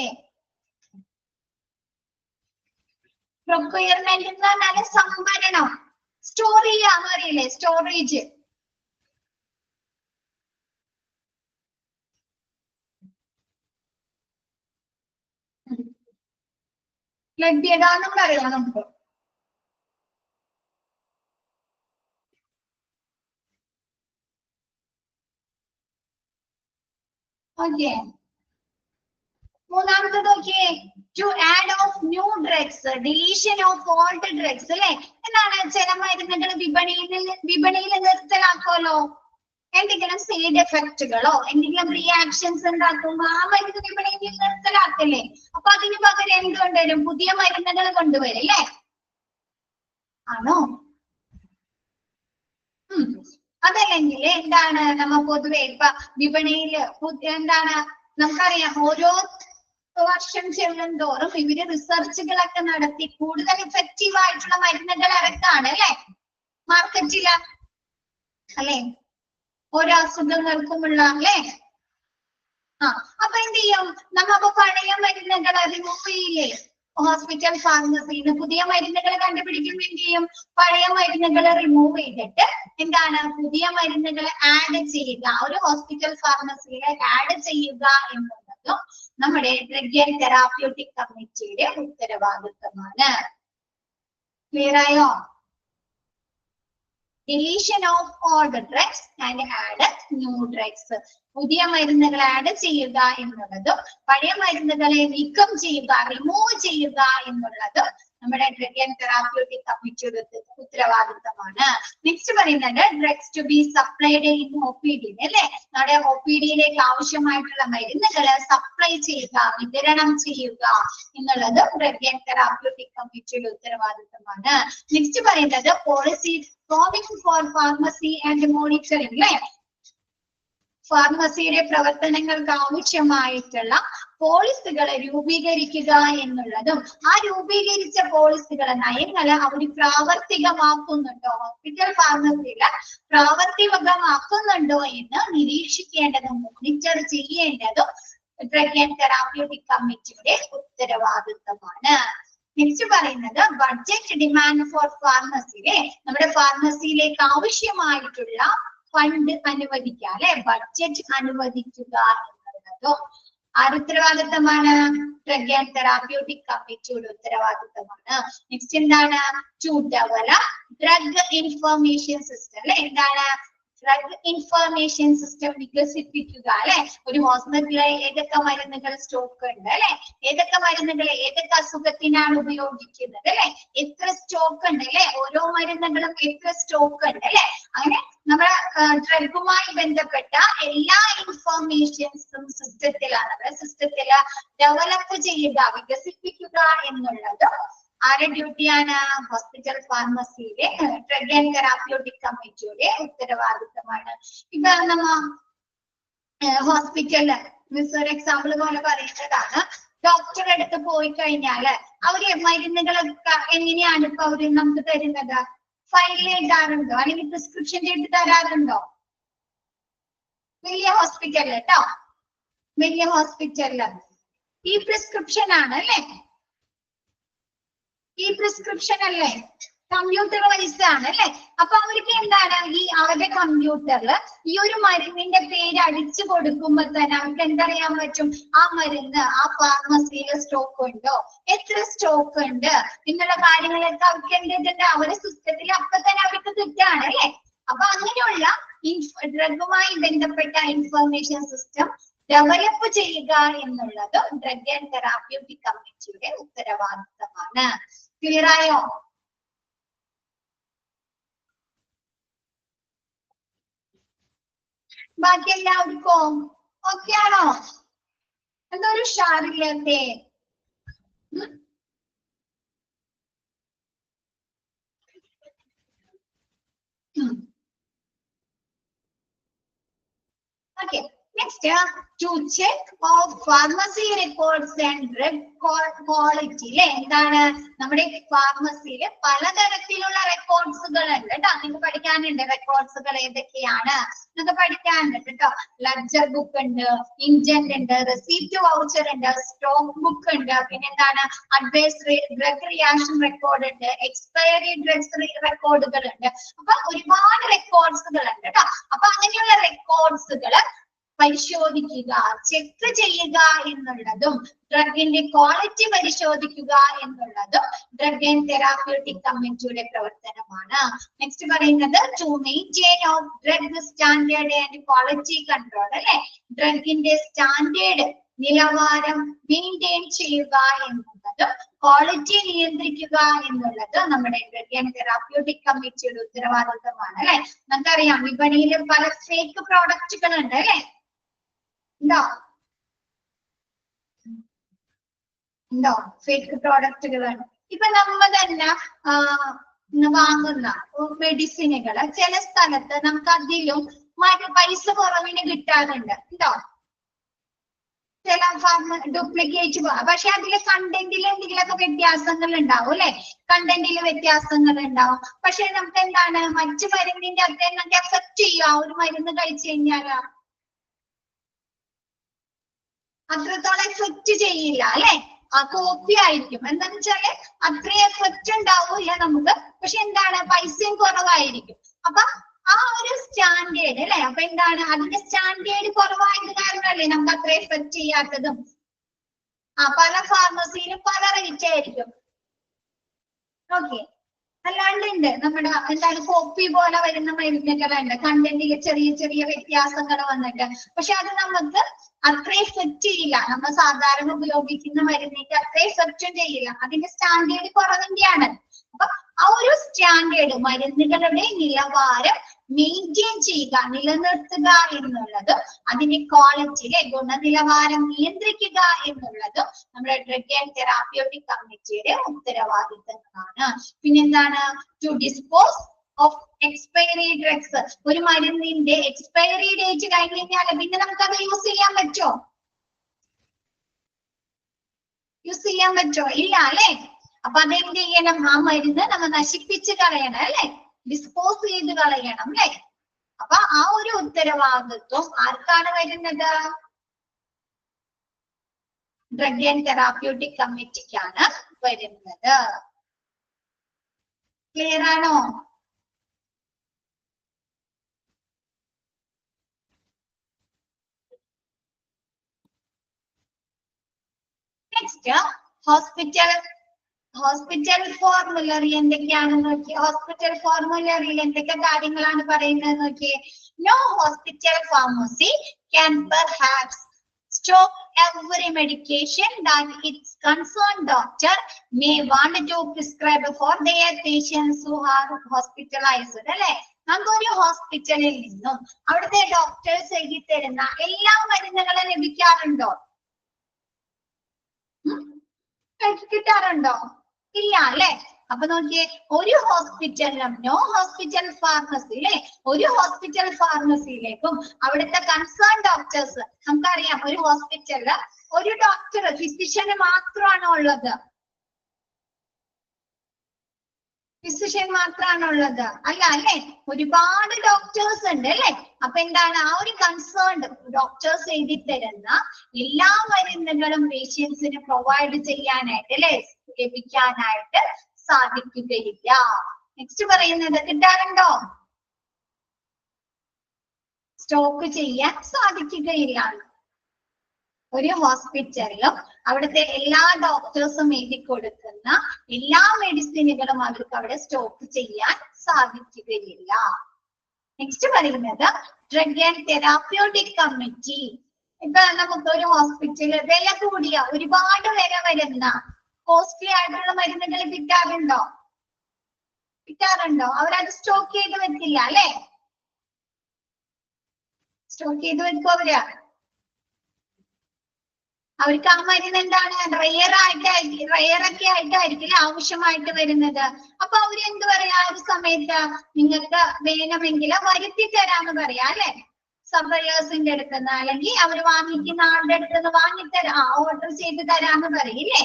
പ്രൊക്യൂർമെന്റ് എന്ന് പറഞ്ഞാല് സംഭരണം, സ്റ്റോർ ചെയ്യാന്ന് പറയില്ലേ, സ്റ്റോറേജ്. ലഭ്യത എന്നും പറയാം നമുക്ക്. ഓക്കെ, മൂന്നാമത്തെ നോക്കിയേ to add of new drugs, deletion of old drugs അല്ലെ. എന്താണ് ചില മരുന്നുകൾ വിപണിയിൽ നിർത്തലാക്കുമല്ലോ. എന്തെങ്കിലും സൈഡ് എഫക്റ്റുകളോ എന്തെങ്കിലും റിയാക്ഷൻസ് ഉണ്ടാക്കുമ്പോ ആ മരുന്ന് വിപണിയിൽ നിർത്തലാക്കല്ലേ. അപ്പൊ അതിന് പകരം എന്ത് കൊണ്ടുവരും? പുതിയ മരുന്നുകൾ കൊണ്ടുവരും അല്ലേ? ആണോ? അതല്ലെങ്കിൽ എന്താണ് നമ്മ പൊതുവെ ഇപ്പൊ വിപണിയില് എന്താണ് നമുക്കറിയാം, ഓരോ വർഷം ചെല്ലും തോറും ഇവര് റിസർച്ചുകളൊക്കെ നടത്തി കൂടുതൽ ഇഫക്റ്റീവ് ആയിട്ടുള്ള മരുന്നുകൾ ഇറക്കാണ് അല്ലെ മാർക്കറ്റില് അല്ലെ, ഓരോ അസുഖങ്ങൾക്കുമുള്ള അല്ലെ. അപ്പൊ എന്ത് ചെയ്യും? നമ്മ പഴയ മരുന്നുകൾ റിമൂവ് ചെയ്യില്ലേ? ഹോസ്പിറ്റൽ ഫാർമസിന്ന് പുതിയ മരുന്നുകൾ കണ്ടുപിടിക്കുമ്പോൾ എന്ത് ചെയ്യും? പഴയ മരുന്നുകൾ റിമൂവ് ചെയ്തിട്ട് എന്താണ് പുതിയ മരുന്നുകൾ ആഡ് ചെയ്യുക, ഒരു ഹോസ്പിറ്റൽ ഫാർമസിയിലെ ആഡ് ചെയ്യുക എന്നുള്ളതും നമ്മുടെ ഡ്രഗ് ആൻഡ് തെറാപ്യൂട്ടിക് കമ്മിറ്റിയുടെ ഉത്തരവാദിത്തമാണ്. ക്ലിയർ ആയോ? Deletion of old drugs and add new drugs, പുതിയ മരുന്നുകൾ ആഡ് ചെയ്യുക എന്നുള്ളതും പഴയ മരുന്നുകളെ നീക്കം ചെയ്യുക, റിമൂവ് ചെയ്യുക എന്നുള്ളതും നമ്മുടെ ഡ്രഗ് ആൻഡ് തെറാപ്യൂട്ടിക് കമ്മിറ്റിയുടെ ഉത്തരവാദിത്തമാണ്. നെക്സ്റ്റ് പറയുന്നത് drugs to be supplied in OPD അല്ലെ. നമ്മുടെ OPD-യിലേക്ക് ആവശ്യമായിട്ടുള്ള മരുന്നുകൾ സപ്ലൈ ചെയ്യുക, വിതരണം ചെയ്യുക എന്നുള്ളത് ഡ്രഗ് ആൻഡ് തെറാപ്യൂട്ടിക് കമ്മിറ്റിയുടെ ഉത്തരവാദിത്തമാണ്. നെക്സ്റ്റ് പറയുന്നത് policy four pharmacy and monitoring അല്ലെ. ഫാർമസിയുടെ പ്രവർത്തനങ്ങൾക്ക് ആവശ്യമായിട്ടുള്ള പോളിസികളെ രൂപീകരിക്കുക എന്നുള്ളതും ആ രൂപീകരിച്ച പോളിസികളെ നയങ്ങളെ അവർ പ്രാവർത്തികമാക്കുന്നുണ്ടോ, ഹോസ്പിറ്റൽ ഫാർമസിയില് പ്രാവർത്തികമാക്കുന്നുണ്ടോ എന്ന് നിരീക്ഷിക്കേണ്ടതും മോണിറ്റർ ചെയ്യേണ്ടതും ഡ്രഗ് ആൻഡ് തെറാപ്യൂട്ടിക് കമ്മിറ്റിയുടെ ഉത്തരവാദിത്തമാണ്. നെക്സ്റ്റ് പറയുന്നത് ബഡ്ജറ്റ് ഡിമാൻഡ് ഫോർ ഫാർമസിയിലെ നമ്മുടെ ഫാർമസിയിലേക്ക് ആവശ്യമായിട്ടുള്ള ഫണ്ട് അനുവദിക്കുക അല്ലെ, ബഡ്ജറ്റ് അനുവദിക്കുക എന്നുള്ളതും ആരുടെ ഉത്തരവാദിത്തമാണ്? ഡ്രഗ് ആൻഡ് തെറാപ്യൂട്ടിക് കമ്മിറ്റിയുടെ ഉത്തരവാദിത്തമാണ്. നെക്സ്റ്റ് എന്താണ്? To develop drug information system അല്ലെ. എന്താണ്? ഡ്രഗ് ഇൻഫർമേഷൻ സിസ്റ്റം വികസിപ്പിക്കുക അല്ലെ. ഒരു ഹോസ്പിറ്റലിലെ ഏതൊക്കെ മരുന്നുകൾ സ്റ്റോക്ക് ഉണ്ട് അല്ലെ, ഏതൊക്കെ മരുന്നുകൾ ഏതൊക്കെ അസുഖത്തിനാണ് ഉപയോഗിക്കുന്നത് അല്ലെ, എത്ര സ്റ്റോക്ക് ഉണ്ട് അല്ലെ, ഓരോ മരുന്നുകളും എത്ര സ്റ്റോക്ക് ഉണ്ട് അല്ലെ. അങ്ങനെ നമ്മുടെ ഡ്രഗുമായി ബന്ധപ്പെട്ട എല്ലാ ഇൻഫർമേഷൻസും സിസ്റ്റത്തില് ഡെവലപ്പ് ചെയ്യുക, വികസിപ്പിക്കുക എന്നുള്ളത് ആരുടെ ഡ്യൂട്ടിയാണ്? ഹോസ്പിറ്റൽ ഫാർമസിയിലെ ഡ്രഗ് ആൻഡ് തെറാപ്യൂട്ടിക് കമ്മിറ്റിയുടെ ഉത്തരവാദിത്തമാണ്. ഇപ്പൊ നമ്മ ഹോസ്പിറ്റലില് ഒരു എക്സാമ്പിൾ പോലെ പറയുന്നതാണ്, ഡോക്ടറുടെ അടുത്ത് പോയി കഴിഞ്ഞാല് അവര് മരുന്നുകളൊക്കെ എങ്ങനെയാണ് ഇപ്പൊ അവര് നമുക്ക് തരുന്നത്? ഫയലിൽ എഴുതാറുണ്ടോ അല്ലെങ്കിൽ പ്രിസ്ക്രിപ്ഷൻ ചെയ്ത് തരാറുണ്ടോ? വലിയ ഹോസ്പിറ്റലില് കേട്ടോ, വലിയ ഹോസ്പിറ്റലില് ഈ പ്രിസ്ക്രിപ്ഷൻ ആണ് അല്ലെ, ഈ പ്രിസ്ക്രിപ്ഷൻ അല്ലേ, കമ്പ്യൂട്ടർ വൈസ് ആണ് അല്ലെ. അപ്പൊ അവർക്ക് എന്താണ് ഈ അവരുടെ കമ്പ്യൂട്ടറിൽ ഈ ഒരു മരുന്നിന്റെ പേര് അടിച്ചു കൊടുക്കുമ്പോ തന്നെ അവർക്ക് എന്തറിയാൻ പറ്റും? ആ മരുന്ന് ആ ഫാർമസിയിലെ സ്റ്റോക്ക് ഉണ്ടോ, എത്ര സ്റ്റോക്ക് ഉണ്ട് എന്നുള്ള കാര്യങ്ങളൊക്കെ അവർക്ക് എന്തിട്ടുണ്ട്? അവരുടെ സിസ്റ്റത്തിൽ അപ്പൊ തന്നെ അവർക്ക് കിട്ടുകയാണ് അല്ലെ. അപ്പൊ അങ്ങനെയുള്ള ഡ്രഗുമായി ബന്ധപ്പെട്ട ഇൻഫർമേഷൻ സിസ്റ്റം ഡെവലപ്പ് ചെയ്യുക എന്നുള്ളത് ഡ്രഗ് ആൻഡ് തെറാപ്യൂട്ടിക് കമ്മിറ്റിയുടെ ഉത്തരവാദിത്തമാണ്. ക്ലിയർ ആയോ? ബാക്കി എല്ലാവർക്കും ഓക്കെ ആണോ? എന്തൊരു ഉഷാറില്ലാത്തെ? Okay. Next, to check of pharmacy records and drug quality. എന്താണ്? നമ്മുടെ ഫാർമസിയിൽ പലതരത്തിലുള്ള റെക്കോർഡ്സുകൾ ഉണ്ട് കേട്ടോ. നിങ്ങൾക്ക് പഠിക്കാനുണ്ട് റെക്കോർഡ്സുകൾ ഏതൊക്കെയാണ് നിങ്ങൾക്ക് പഠിക്കാനുണ്ട് കേട്ടോ. ലെഡ്ജർ ബുക്ക് ഉണ്ട്, ഇൻജന്റ് ഉണ്ട്, റെസീപ്റ്റ് വൗച്ചർ ഉണ്ട്, സ്റ്റോക്ക് ബുക്ക് ഉണ്ട്, പിന്നെ എന്താണ് അഡ്വൈസ് ഡ്രഗ് റിയാക്ഷൻ റെക്കോർഡ് ഉണ്ട്, എക്സ്പയറി ഡ്രഗ്സ് റെക്കോർഡുകൾ ഉണ്ട്. അപ്പൊ ഒരുപാട് റെക്കോർഡ്സുകൾ ഉണ്ട് കേട്ടോ. അപ്പൊ അങ്ങനെയുള്ള റെക്കോർഡ്സുകൾ പരിശോധിക്കുക, ചെക്ക് ചെയ്യുക എന്നുള്ളതും ഡ്രഗിന്റെ ക്വാളിറ്റി പരിശോധിക്കുക എന്നുള്ളതും ഡ്രഗ് ആൻഡ് തെറാപ്യൂട്ടിക് കമ്മിറ്റിയുടെ പ്രവർത്തനമാണ്. നെക്സ്റ്റ് പറയുന്നത് to maintain of drug standard and quality control അല്ലെ. ഡ്രഗിന്റെ സ്റ്റാൻഡേർഡ് നിലവാരം മെയിൻറ്റെയിൻ ചെയ്യുക എന്നുള്ളതും ക്വാളിറ്റി നിയന്ത്രിക്കുക എന്നുള്ളത് നമ്മുടെ ഡ്രഗ് ആൻഡ് തെറാപ്യൂട്ടിക് കമ്മിറ്റിയുടെ ഉത്തരവാദിത്തമാണ് അല്ലെ. നമുക്കറിയാം വിപണിയിൽ പല ഫേക്ക് പ്രോഡക്റ്റുകൾ ഉണ്ട് അല്ലെ. ഉണ്ടോ ഫേക്ക് പ്രോഡക്റ്റുകളുണ്ട്. ഇപ്പൊ നമ്മ തന്നെ വാങ്ങുന്ന മെഡിസിനുകള് ചില സ്ഥലത്ത് നമുക്ക് അതിലും പൈസ കുറവിന് കിട്ടാറുണ്ട്. ഉണ്ടോ ചില ഡ്യൂപ്ലിക്കേറ്റ് പക്ഷെ അതില് കണ്ടന്റിൽ എന്തെങ്കിലുമൊക്കെ വ്യത്യാസങ്ങൾ ഉണ്ടാവും അല്ലെ. കണ്ടന്റിൽ വ്യത്യാസങ്ങൾ ഉണ്ടാവും. പക്ഷെ നമുക്ക് എന്താണ് മറ്റു മരുന്നിന്റെ അത്രയും എഫക്ട് ചെയ്യുക ഒരു മരുന്ന് കഴിച്ചു കഴിഞ്ഞാല് അത്രത്തോളം എഫക്ട് ചെയ്യില്ല അല്ലെ. ആ കോപ്പി ആയിരിക്കും. എന്താന്ന് വെച്ചാല് അത്രയും എഫക്ട് ഉണ്ടാവില്ല നമുക്ക്. പക്ഷെ എന്താണ് പൈസയും കുറവായിരിക്കും. അപ്പൊ ആ ഒരു സ്റ്റാൻഡേർഡ് അല്ലെ. അപ്പൊ എന്താണ് അതിന്റെ സ്റ്റാൻഡേർഡ് കുറവായത് കാരണമല്ലേ നമുക്ക് അത്ര എഫക്ട് ചെയ്യാത്തതും. പല ഫാർമസിയിലും പല റേറ്റ് ആയിരിക്കും. ഓക്കെ. അല്ലാണ്ടുണ്ട് നമ്മുടെ എന്താണ് കോപ്പി പോലെ വരുന്ന മരുന്നുകളുണ്ട്. കണ്ടന്റിൽ ചെറിയ ചെറിയ വ്യത്യാസങ്ങൾ വന്നിട്ട് പക്ഷെ അത് നമുക്ക് അത്ര എഫക്ട് ചെയ്യില്ല. നമ്മൾ സാധാരണ ഉപയോഗിക്കുന്ന മരുന്നിന്റെ അത്ര എഫക്റ്റും ചെയ്യില്ല. അതിന്റെ സ്റ്റാൻഡേർഡ് കുറവിന്റെയാണ്. അപ്പൊ ആ ഒരു സ്റ്റാൻഡേർഡ് മരുന്നുകളുടെ നിലവാരം മെയിൻറ്റെയിൻ ചെയ്യുക നിലനിർത്തുക എന്നുള്ളത് അതിന്റെ ക്വാളിറ്റിയിലെ ഗുണനിലവാരം നിയന്ത്രിക്കുക എന്നുള്ളത് നമ്മുടെ ഡ്രഗ് ആൻഡ് തെറാപ്യൂട്ടിക് കമ്മിറ്റിയുടെ ഉത്തരവാദിത്തങ്ങളാണ്. പിന്നെന്താണ് to dispose of expiry drugs. ഒരു മരുന്നിന്റെ എക്സ്പയറി ഡേറ്റ് കഴിഞ്ഞ് കഴിഞ്ഞാൽ പിന്നെ നമുക്കത് യൂസ് ചെയ്യാൻ പറ്റുമോ? യൂസ് ചെയ്യാൻ പറ്റുമോ? ഇല്ല അല്ലെ. അപ്പൊ അതെന്ത് ചെയ്യണം? ആ മരുന്ന് നമ്മൾ നശിപ്പിച്ച് കളയണം അല്ലെ. ഡിസ്പോസ് ചെയ്ത് കളയണം അല്ലെ. അപ്പൊ ആ ഒരു ഉത്തരവാദിത്വം ആർക്കാണ് വരുന്നത്? ഡ്രഗ് ആൻഡ് തെറാപ്യൂട്ടിക് കമ്മിറ്റിക്കാണ് വരുന്നത്. ക്ലിയർ ആണോ? നെക്സ്റ്റ് ഹോസ്പിറ്റൽ ഫോർമുലറി എന്തൊക്കെയാണെന്ന് നോക്കി. ഹോസ്പിറ്റൽ ഫോർമുലറിയിൽ എന്തൊക്കെ കാര്യങ്ങളാണ് പറയുന്നത് നോക്കിയേ. No hospital pharmacy can perhaps stock every medication that its concerned doctor may want to prescribe for their patients who are hospitalized. അല്ലെ. നമുക്കൊരു ഹോസ്പിറ്റലിൽ നിന്നും അവിടുത്തെ ഡോക്ടേഴ്സ് എഴുതി തരുന്ന എല്ലാ മരുന്നുകളും ലഭിക്കാറുണ്ടോ? കിട്ടാറുണ്ടോ? ഇല്ല അല്ലെ. അപ്പൊ നോക്കിയേ, ഒരു ഹോസ്പിറ്റലിലും നോ ഹോസ്പിറ്റൽ ഫാർമസി അല്ലെ. ഒരു ഹോസ്പിറ്റൽ ഫാർമസിയിലേക്കും അവിടുത്തെ കൺസേൺ ഡോക്ടേഴ്സ്, നമുക്കറിയാം ഒരു ഹോസ്പിറ്റലില് ഒരു ഡോക്ടർ ഫിസിഷ്യന് മാത്രമാണ് ഉള്ളത്. ഫിസിഷ്യൻ മാത്രമാണ് ഉള്ളത് അല്ല അല്ലെ. ഒരുപാട് ഡോക്ടേഴ്സ് ഉണ്ട് അല്ലെ. അപ്പൊ എന്താണ് ആ ഒരു കൺസേൺഡ് ഡോക്ടേഴ്സ് എഴുതി തരുന്ന എല്ലാ മരുന്നുകളും പേഷ്യൻസിന് പ്രൊവൈഡ് ചെയ്യാനായിട്ട് അല്ലെ ലഭിക്കാനായിട്ട് സാധിക്കുകയില്ല. നെക്സ്റ്റ് പറയുന്നത് കിട്ടാറുണ്ടോ? സ്റ്റോക്ക് ചെയ്യാൻ സാധിക്കുകയില്ല. ഒരു ഹോസ്പിറ്റലിലും അവിടുത്തെ എല്ലാ ഡോക്ടേഴ്സും എഴുതി കൊടുക്കുന്ന എല്ലാ മെഡിസിനുകളും അവർക്ക് അവിടെ സ്റ്റോക്ക് ചെയ്യാൻ സാധിക്കുകയില്ല. നെക്സ്റ്റ് പറയുന്നത് ഡ്രഗ് ആൻഡ് തെറാപ്യൂട്ടിക് കമ്മിറ്റി. ഇപ്പൊ നമുക്ക് ഒരു ഹോസ്പിറ്റലിൽ വില കൂടിയ ഒരുപാട് വില വരുന്ന കോസ്റ്റ്ലി ആയിട്ടുള്ള മരുന്നുകൾ കിട്ടാറുണ്ടോ? അവരത് സ്റ്റോക്ക് ചെയ്ത് വെക്കില്ല അല്ലെ. സ്റ്റോക്ക് ചെയ്ത് വെക്കും അവർക്ക് ആ മരുന്ന് എന്താണ് റെയർ ഒക്കെ ആയിട്ടായിരിക്കും ആവശ്യമായിട്ട് വരുന്നത്. അപ്പൊ അവര് എന്ത് പറയാ, ഒരു സമയത്ത് നിങ്ങൾക്ക് വേണമെങ്കിൽ വരുത്തി തരാന്ന് പറയാ അല്ലെ. സപ്ലയേഴ്സിന്റെ അടുത്തുനിന്ന് അല്ലെങ്കിൽ അവര് വാങ്ങിക്കുന്ന ആളുടെ അടുത്തുനിന്ന് വാങ്ങിത്തരാ, ഓർഡർ ചെയ്ത് തരാന്ന് പറയില്ലേ.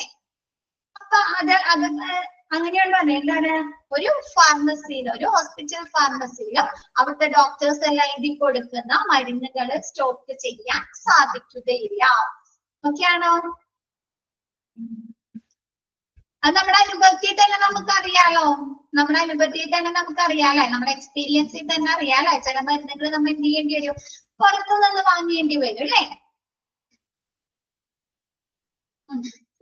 അപ്പൊ അത് അങ്ങനെയുള്ള എന്താണ് ഒരു ഫാർമസിയിലും ഒരു ഹോസ്പിറ്റൽ ഫാർമസിയിലും അവിടുത്തെ ഡോക്ടേഴ്സ് എല്ലാം എഴുതി കൊടുക്കുന്ന മരുന്നുകൾ സ്റ്റോക്ക് ചെയ്യാൻ സാധിക്കുകയില്ല. ഓക്കെ ആണോ? അത് നമ്മുടെ അനുഭവത്തിൽ തന്നെ നമുക്കറിയാലോ. നമ്മുടെ എക്സ്പീരിയൻസിൽ തന്നെ അറിയാലോ. ചില മരുന്നുകൾ നമ്മൾ എന്ത് ചെയ്യേണ്ടി വരും? പുറത്തുനിന്ന് വാങ്ങേണ്ടി വരും അല്ലെ.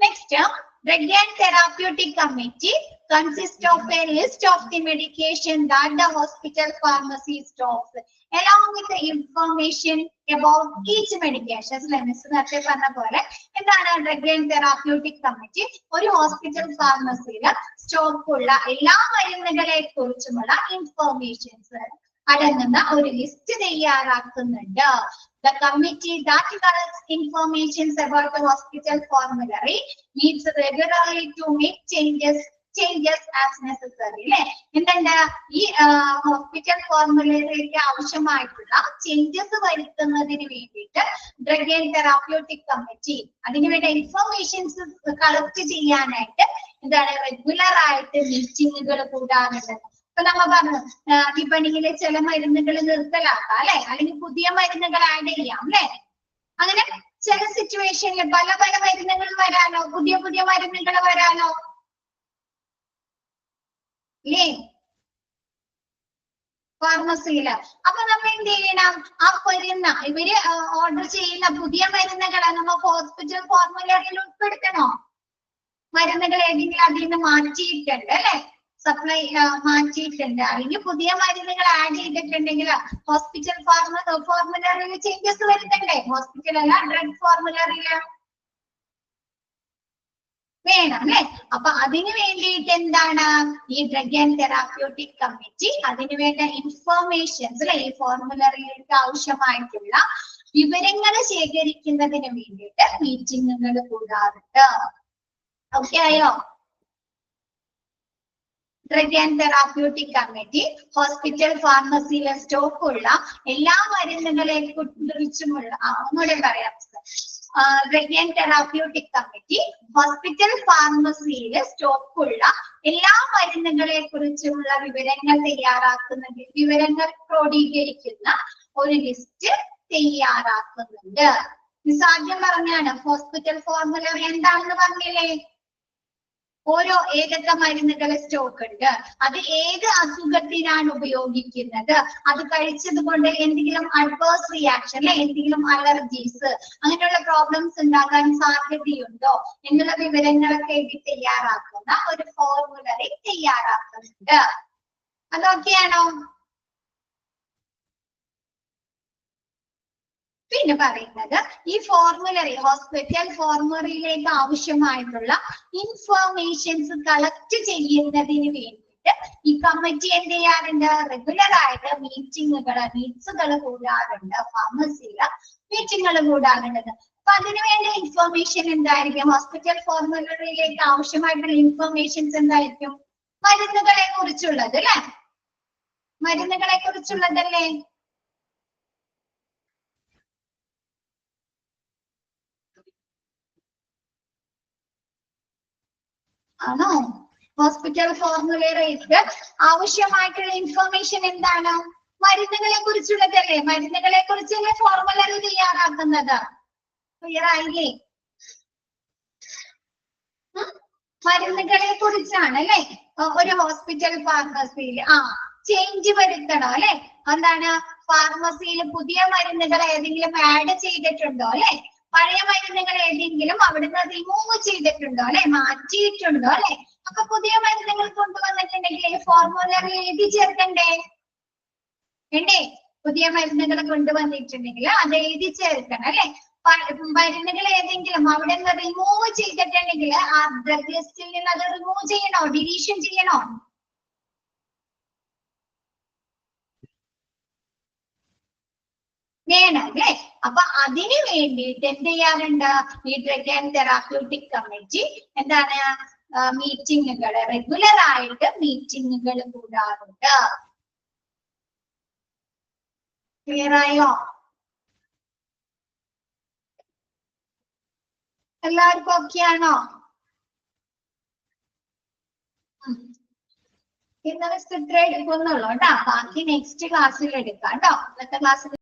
Next, Drug and Therapeutic Committee consists of a list of the medication that the hospital pharmacy stocks. along with the information about each medication. Miss നേരത്തെ പറഞ്ഞ പോലെ എന്താണ് ഡ്രഗ് ആൻഡ് തെറാപ്യൂട്ടിക് കമ്മിറ്റി ഒരു ഹോസ്പിറ്റൽ ഫാർമസിയിൽ സ്റ്റോക്കുള്ള എല്ലാ മരുന്നുകളെ കുറിച്ചുമുള്ള ഇൻഫോർമേഷൻസ് അടങ്ങുന്ന ഒരു list തയ്യാറാക്കുന്നുണ്ട്. The committee that collects information about the hospital formulary needs regularly to make changes as necessary. എന്താണ് ഈ ഹോസ്പിറ്റൽ ഫോർമുലറിക്ക് ആവശ്യമായിട്ടുള്ള ചേഞ്ചസ് വരുത്തുന്നതിന് വേണ്ടിയിട്ട് ഡ്രഗ് ആൻഡ് തെറാപ്യൂട്ടിക് കമ്മിറ്റി അതിനുവേണ്ട ഇൻഫർമേഷൻസ് കളക്ട് ചെയ്യാനായിട്ട് എന്താണ് റെഗുലർ ആയിട്ട് മീറ്റിങ്ങുകൾ കൂടാറുണ്ട്. ഇപ്പൊ നമ്മ പറഞ്ഞു വിപണിയിലെ ചില മരുന്നുകൾ നിർത്തലാക്കാം അല്ലെ, അല്ലെങ്കിൽ പുതിയ മരുന്നുകൾ ആഡ് ചെയ്യാം അല്ലെ. അങ്ങനെ ചില സിറ്റുവേഷനിൽ പല പല മരുന്നുകൾ വരാനോ പുതിയ പുതിയ മരുന്നുകൾ വരാനോ ഇല്ലേ ഫാർമസിയില്. അപ്പൊ നമ്മൾ എന്ത് ചെയ്യണം, ആ വരുന്ന ഇവര് ഓർഡർ ചെയ്യുന്ന പുതിയ മരുന്നുകളെ നമുക്ക് ഹോസ്പിറ്റൽ ഫോർമുലറിയിൽ ഉൾപ്പെടുത്തണോ? മരുന്നുകൾ ഏതെങ്കിലും അതിൽ നിന്ന് മാറ്റിയിട്ടുണ്ട് അല്ലെ, സപ്ലൈ മാറ്റിയിട്ടുണ്ട്, അല്ലെങ്കിൽ പുതിയ മരുന്നുകൾ ആഡ് ചെയ്തിട്ടുണ്ടെങ്കിൽ ഹോസ്പിറ്റൽ ഫോർമുലറിയിൽ ചേഞ്ചസ് വരുത്തണ്ടേ? ഹോസ്പിറ്റൽ അല്ല ഡ്രഗ് ഫോർമുലറിയില് വേണം അല്ലെ. അപ്പൊ അതിനു വേണ്ടിയിട്ട് എന്താണ് ഈ ഡ്രഗ് ആൻഡ് തെറാപ്യൂട്ടിക് കമ്മിറ്റി അതിനു വേണ്ട ഇൻഫോർമേഷൻസ് അല്ലെ, ഈ ഫോർമുലറിയിലേക്ക് ആവശ്യമായിട്ടുള്ള വിവരങ്ങൾ ശേഖരിക്കുന്നതിന് വേണ്ടിയിട്ട് മീറ്റിങ്ങുകൾ കൂടാറുണ്ട്. ഓക്കെ ആയോ? Drug and therapeutic committee hospital ഫാർമസിയിലെ സ്റ്റോക്കുള്ള എല്ലാ മരുന്നുകളെ കുറിച്ചുമുള്ള ഒന്നുകൂടെ പറയാം. Drug and therapeutic committee hospital ഫാർമസിയിലെ സ്റ്റോക്കുള്ള എല്ലാ മരുന്നുകളെ കുറിച്ചുമുള്ള വിവരങ്ങൾ വിവരങ്ങൾ ക്രോഡീകരിക്കുന്ന ഒരു ലിസ്റ്റ് തയ്യാറാക്കുന്നുണ്ട്. മിസ് ആദ്യം പറഞ്ഞാണ് ഹോസ്പിറ്റൽ ഫോർമുലറി എന്താണെന്ന് പറഞ്ഞില്ലേ? ഓരോ ഏതൊക്കെ മരുന്നുകളെ സ്റ്റോക്ക് ഉണ്ട്, അത് ഏത് അസുഖത്തിനാണ് ഉപയോഗിക്കുന്നത്, അത് കഴിച്ചത് കൊണ്ട് എന്തെങ്കിലും അഡ്വേഴ്സ് റിയാക്ഷൻ അല്ലെ, എന്തെങ്കിലും അലർജീസ് അങ്ങനെയുള്ള പ്രോബ്ലംസ് ഉണ്ടാകാൻ സാധ്യതയുണ്ടോ എന്നുള്ള വിവരങ്ങളൊക്കെ എഴുതി തയ്യാറാക്കുന്ന ഒരു ഫോർമുലറി തയ്യാറാക്കുന്നുണ്ട്. അതൊക്കെയാണോ? പിന്നെ പറയുന്നത് ഈ ഫോർമുലറി ഹോസ്പിറ്റൽ ഫോർമുലറിയിലേക്ക് ആവശ്യമായിട്ടുള്ള ഇൻഫോർമേഷൻസ് കളക്ട് ചെയ്യുന്നതിന് വേണ്ടിയിട്ട് ഈ കമ്മിറ്റി എന്ത് ചെയ്യാറുണ്ട്? റെഗുലർ ആയിട്ട് മീറ്റ്സുകൾ കൂടാറുണ്ട്. ഫാർമസിയില് മീറ്റിങ്ങുകൾ കൂടാറുണ്ട്. അപ്പൊ അതിനു വേണ്ട ഇൻഫോർമേഷൻ എന്തായിരിക്കും? ഹോസ്പിറ്റൽ ഫോർമുലറിയിലേക്ക് ആവശ്യമായിട്ടുള്ള ഇൻഫോർമേഷൻസ് എന്തായിരിക്കും? മരുന്നുകളെ കുറിച്ചുള്ളത് അല്ലെ, മരുന്നുകളെ കുറിച്ചുള്ളതല്ലേ? ആണോ? ഹോസ്പിറ്റൽ ഫോർമുലറിക്ക് ആവശ്യമായിട്ടുള്ള ഇൻഫർമേഷൻ എന്താണ്? മരുന്നുകളെ കുറിച്ചുള്ളതല്ലേ? മരുന്നുകളെ കുറിച്ചല്ലേ ഫോർമുലറി തയ്യാറാക്കുന്നത്. ക്ലിയർ ആയില്ലേ? മരുന്നുകളെ കുറിച്ചാണ് അല്ലെ. ഒരു ഹോസ്പിറ്റൽ ഫാർമസിയിൽ ചേഞ്ച് വരുത്തണോ അല്ലെ? എന്താണ് ഫാർമസിയിൽ പുതിയ മരുന്നുകൾ ഏതെങ്കിലും ആഡ് ചെയ്തിട്ടുണ്ടോ അല്ലെ? പഴയ മരുന്നുകൾ ഏതെങ്കിലും അവിടുന്ന് റിമൂവ് ചെയ്തിട്ടുണ്ടോ അല്ലെ, മാറ്റിയിട്ടുണ്ടോ അല്ലെ? അപ്പൊ പുതിയ മരുന്നുകൾ കൊണ്ടുവന്നിട്ടുണ്ടെങ്കിൽ ഫോർമുലറി എഴുതി ചേർക്കണ്ടേ? വേണ്ടേ? പുതിയ മരുന്നുകൾ കൊണ്ടുവന്നിട്ടുണ്ടെങ്കിൽ അത് എഴുതി ചേർക്കണം അല്ലെ. മരുന്നുകൾ ഏതെങ്കിലും അവിടെ നിന്ന് റിമൂവ് ചെയ്തിട്ടുണ്ടെങ്കിൽ ആ ഡ്രഗ് ലിസ്റ്റിൽ നിന്ന് അത് റിമൂവ് ചെയ്യണോ, ഡിലീഷൻ ചെയ്യണോ? വേണം അല്ലെ. അപ്പൊ അതിനു വേണ്ടിയിട്ട് എന്ത് ചെയ്യാറുണ്ട് ഈ ഡ്രഗ് ആൻഡ് തെറാപ്യൂട്ടിക് കമ്മിറ്റി? എന്താണ് മീറ്റിങ്ങുകൾ റെഗുലർ ആയിട്ട് മീറ്റിങ്ങുകൾ കൂടാറുണ്ട്. ക്ലിയർ ആയോ? എല്ലാവർക്കും ഓക്കെയാണോ? ഇന്ന് ഇത്ര എടുക്കുന്നുള്ളൂ കേട്ടോ. ബാക്കി നെക്സ്റ്റ് ക്ലാസ്സിൽ എടുക്കാം കേട്ടോ. ഇന്നത്തെ ക്ലാസ്സിൽ